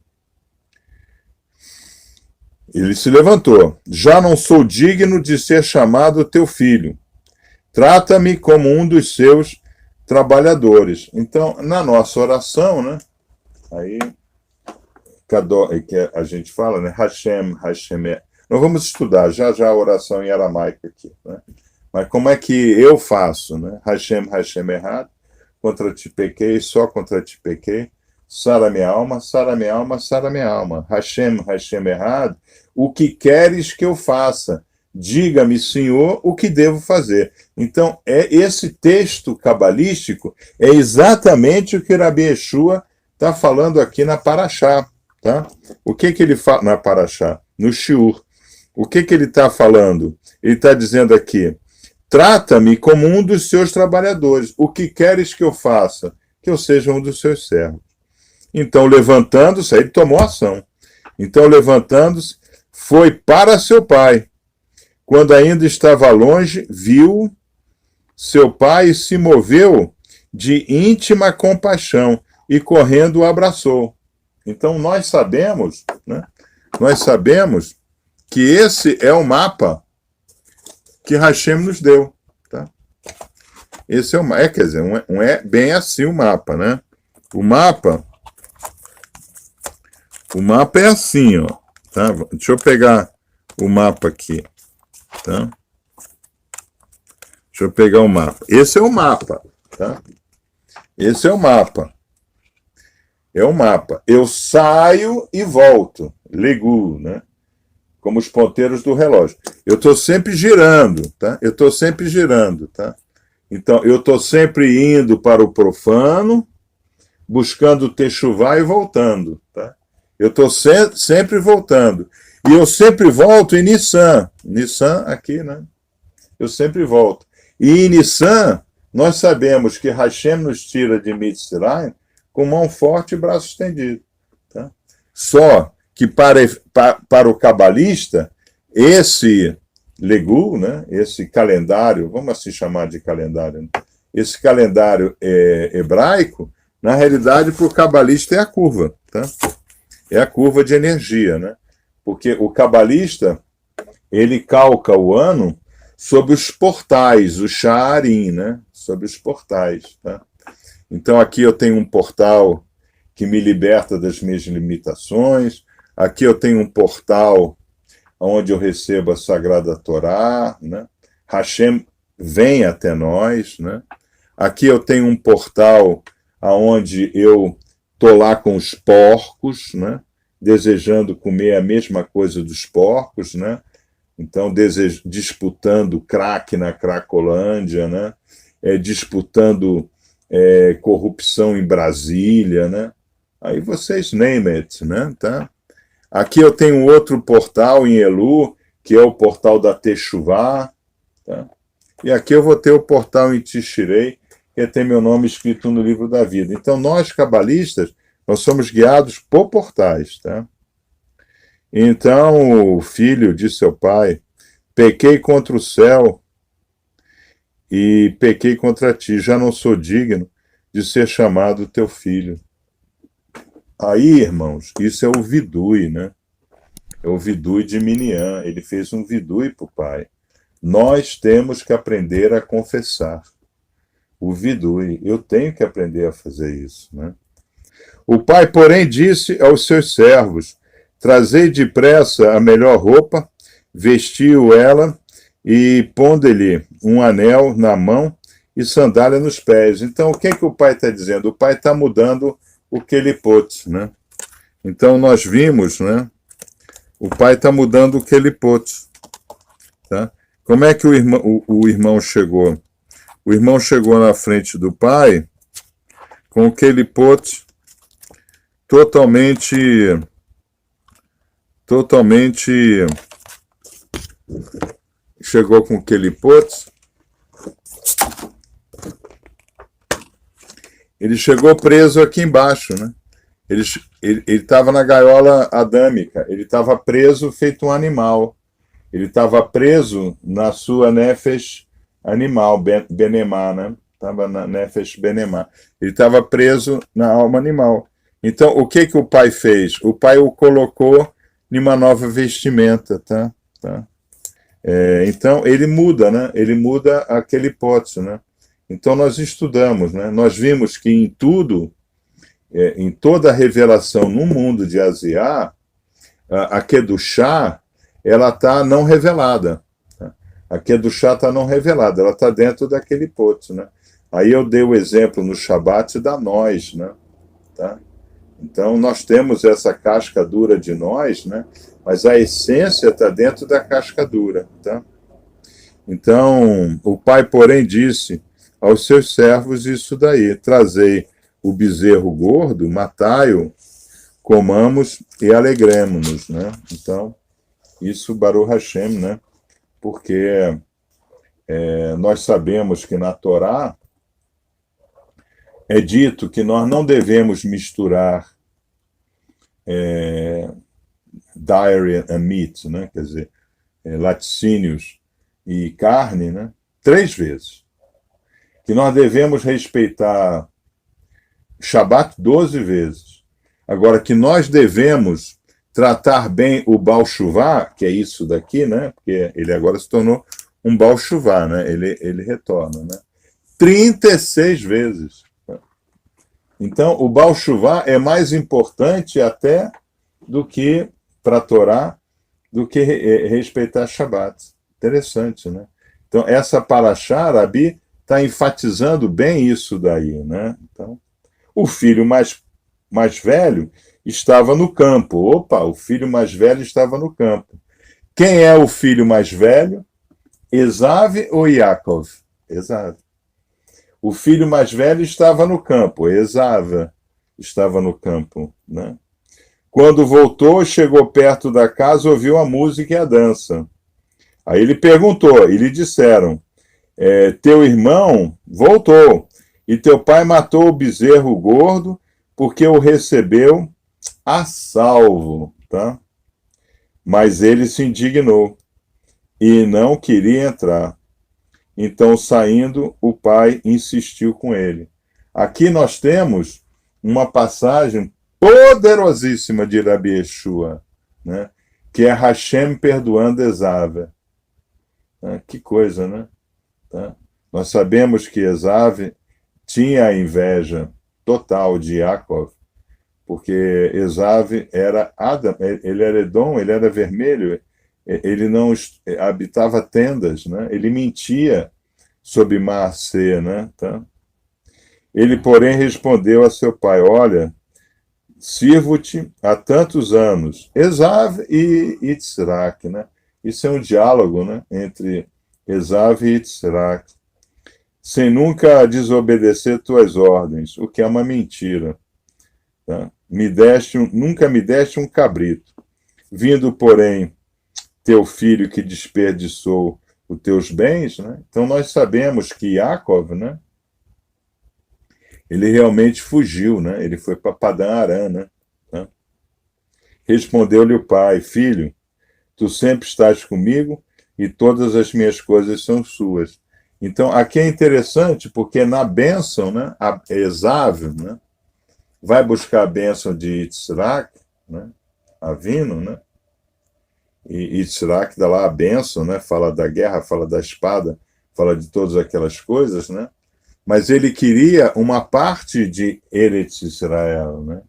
Ele se levantou. Já não sou digno de ser chamado teu filho. Trata-me como um dos seus trabalhadores. Então, na nossa oração, né? Aí, que a gente fala, né? Hashem, Hashem. Nós vamos estudar já a oração em aramaico aqui, né? Mas como é que eu faço, né? Hashem, Hashem errado. Contra ti pequei, só contra ti pequei. Sara minha alma, Sara minha alma, Sara minha alma. Hashem, Hashem errado. O que queres que eu faça? Diga-me, Senhor, o que devo fazer. Então, esse texto cabalístico é exatamente o que Rabi Yeshua está falando aqui na Paraxá. Tá? O que ele fala na Paraxá? No Shiur. O que ele está falando? Ele está dizendo aqui, trata-me como um dos seus trabalhadores. O que queres que eu faça? Que eu seja um dos seus servos. Então, levantando-se, ele tomou ação. Então, levantando-se, foi para seu pai. Quando ainda estava longe, viu seu pai e se moveu de íntima compaixão e correndo o abraçou. Então nós sabemos, né? Nós sabemos que esse é o mapa que Hashem nos deu, tá? Esse é o mapa, quer dizer, não é bem assim o mapa, né? O mapa é assim, ó, tá? Deixa eu pegar o mapa aqui. Tá? Deixa eu pegar o mapa. Esse é o mapa, tá? Esse é o mapa. É o mapa. Eu saio e volto. Legu, né? Como os ponteiros do relógio. Eu estou sempre girando, tá? Eu estou sempre girando, tá? Então, eu estou sempre indo para o profano, buscando techuvá e voltando, tá? Eu estou sempre voltando. E eu sempre volto em Nissan. Nissan aqui, né? Eu sempre volto. E em Nissan, nós sabemos que Hashem nos tira de Mitzrayim com mão forte e braço estendido. Tá? Só que para o cabalista, esse Legu, né? Esse calendário, vamos assim chamar de calendário, né? Esse calendário hebraico, na realidade, para o cabalista é a curva. Tá? É a curva de energia, né? Porque o cabalista, ele calca o ano sobre os portais, o Sha'arim, né? Sobre os portais, tá? Então aqui eu tenho um portal que me liberta das minhas limitações, aqui eu tenho um portal onde eu recebo a Sagrada Torá, né? Hashem vem até nós, né? Aqui eu tenho um portal onde eu estou lá com os porcos, né? Desejando comer a mesma coisa dos porcos, né? Então, disputando crack na Cracolândia, né? Disputando corrupção em Brasília, né? Aí vocês name it, né? Tá? Aqui eu tenho outro portal em Elu, que é o portal da Techuvá, tá? E aqui eu vou ter o portal em Tishrei, que tem meu nome escrito no livro da vida. Então, nós, cabalistas, nós somos guiados por portais, tá? Então o filho disse ao pai, pequei contra o céu e pequei contra ti, já não sou digno de ser chamado teu filho. Aí, irmãos, isso é o vidui, né? É o vidui de Minian, ele fez um vidui para o pai. Nós temos que aprender a confessar o vidui, eu tenho que aprender a fazer isso, né? O pai, porém, disse aos seus servos, trazei depressa a melhor roupa, vestiu ela e pondo-lhe um anel na mão e sandália nos pés. Então, o que o pai está dizendo? O pai está mudando o kelipot, né? Então, nós vimos, né? O pai está mudando o kelipot, tá? Como é que o irmão chegou? O irmão chegou na frente do pai com o kelipot totalmente chegou com aquele pote Ele chegou preso aqui embaixo, né? Ele estava na gaiola adâmica, ele estava preso feito um animal. Ele estava preso na sua nefesh animal, benemá, né? Estava na nefesh benemá. Ele estava preso na alma animal. Então, o que o pai fez? O pai o colocou em uma nova vestimenta, tá? Tá? Então, ele muda, né? Ele muda aquele hipótese, né? Então, nós estudamos, né? Nós vimos que em tudo, em toda a revelação no mundo de Asiá, a Kedushá, ela está não revelada. Tá? A Kedushá está não revelada, ela está dentro daquele hipótese, né? Aí eu dei o exemplo no Shabat da nós, né? Tá? Então, nós temos essa casca dura de nós, né? Mas a essência está dentro da casca dura, tá? Então, o pai, porém, disse aos seus servos isso daí: trazei o bezerro gordo, matai-o, comamos e alegremos-nos, né? Então, isso Baruch Hashem, né? Porque nós sabemos que na Torá é dito que nós não devemos misturar dairy and meat, né? Quer dizer, laticínios e carne, né? 3 vezes. Que nós devemos respeitar Shabat 12 vezes. Agora, que nós devemos tratar bem o Baal Shuvá, que é isso daqui, né? Porque ele agora se tornou um Baal Shuvá, né? Ele retorna, né? 36 vezes. Então, o Baal Shuvá é mais importante até do que para a Torá, do que respeitar Shabat. Interessante, né? Então, essa Parashá, Rabi, está enfatizando bem isso daí, né? Então, o filho mais velho estava no campo. Opa, o filho mais velho estava no campo. Quem é o filho mais velho? Esav ou Yaakov? Esav. O filho mais velho estava no campo. Esav estava no campo, né? Quando voltou, chegou perto da casa, ouviu a música e a dança. Aí ele perguntou, e lhe disseram: teu irmão voltou, e teu pai matou o bezerro gordo, porque o recebeu a salvo, tá? Mas ele se indignou e não queria entrar. Então, saindo, o pai insistiu com ele. Aqui nós temos uma passagem poderosíssima de Rabi Yeshua, né? Que é Hashem perdoando Esav. Que coisa, né? Tá? Nós sabemos que Esav tinha a inveja total de Yaakov, porque Esav era Adam, ele era Edom, ele era vermelho, ele não habitava tendas, né? Ele mentia sobre Maasé, né? Tá? Ele, porém, respondeu a seu pai: olha, sirvo-te há tantos anos, Esav e Yitzhak, né? Isso é um diálogo, né? Entre Esav e Yitzhak, sem nunca desobedecer tuas ordens, o que é uma mentira. Tá? Nunca me deste um cabrito. Vindo, porém, teu filho que desperdiçou os teus bens, né? Então nós sabemos que Yaakov, né? Ele realmente fugiu, né? Ele foi para Padã Arã, né? Tá? Respondeu-lhe o pai: filho, tu sempre estás comigo e todas as minhas coisas são suas. Então, aqui é interessante, porque na bênção, né, a Esav, né, vai buscar a bênção de Yitzhak, né, Avino, né, e Yitzhak dá lá a bênção, né, fala da guerra, fala da espada, fala de todas aquelas coisas, né, mas ele queria uma parte de Eretz Israel, né,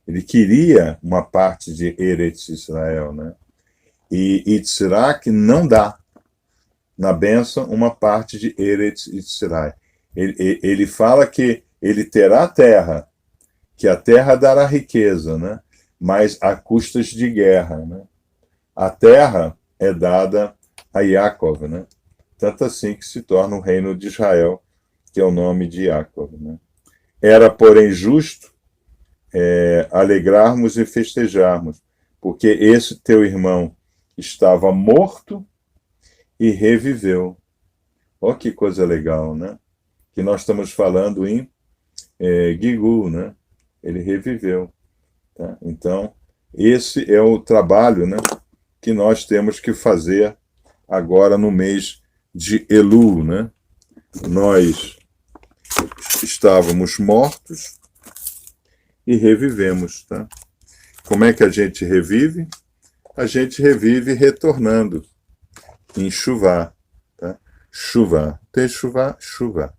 ele queria uma parte de Eretz Israel, né, e Yitzhak não dá na bênção uma parte de Eretz Israel. Ele fala que ele terá a terra, que a terra dará riqueza, né? Mas a custas de guerra, né? A terra é dada a Yaakov, né? Tanto assim que se torna o reino de Israel, que é o nome de Yaakov, né? Era, porém, justo alegrarmos e festejarmos, porque esse teu irmão estava morto e reviveu. Olha que coisa legal, né? Que nós estamos falando em Gigu, né? Ele reviveu. Tá? Então, esse é o trabalho, né, que nós temos que fazer agora no mês de Elul, né? Nós estávamos mortos e revivemos, tá? Como é que a gente revive? A gente revive retornando em chuva, tá? Chuva, techuvá, chuva.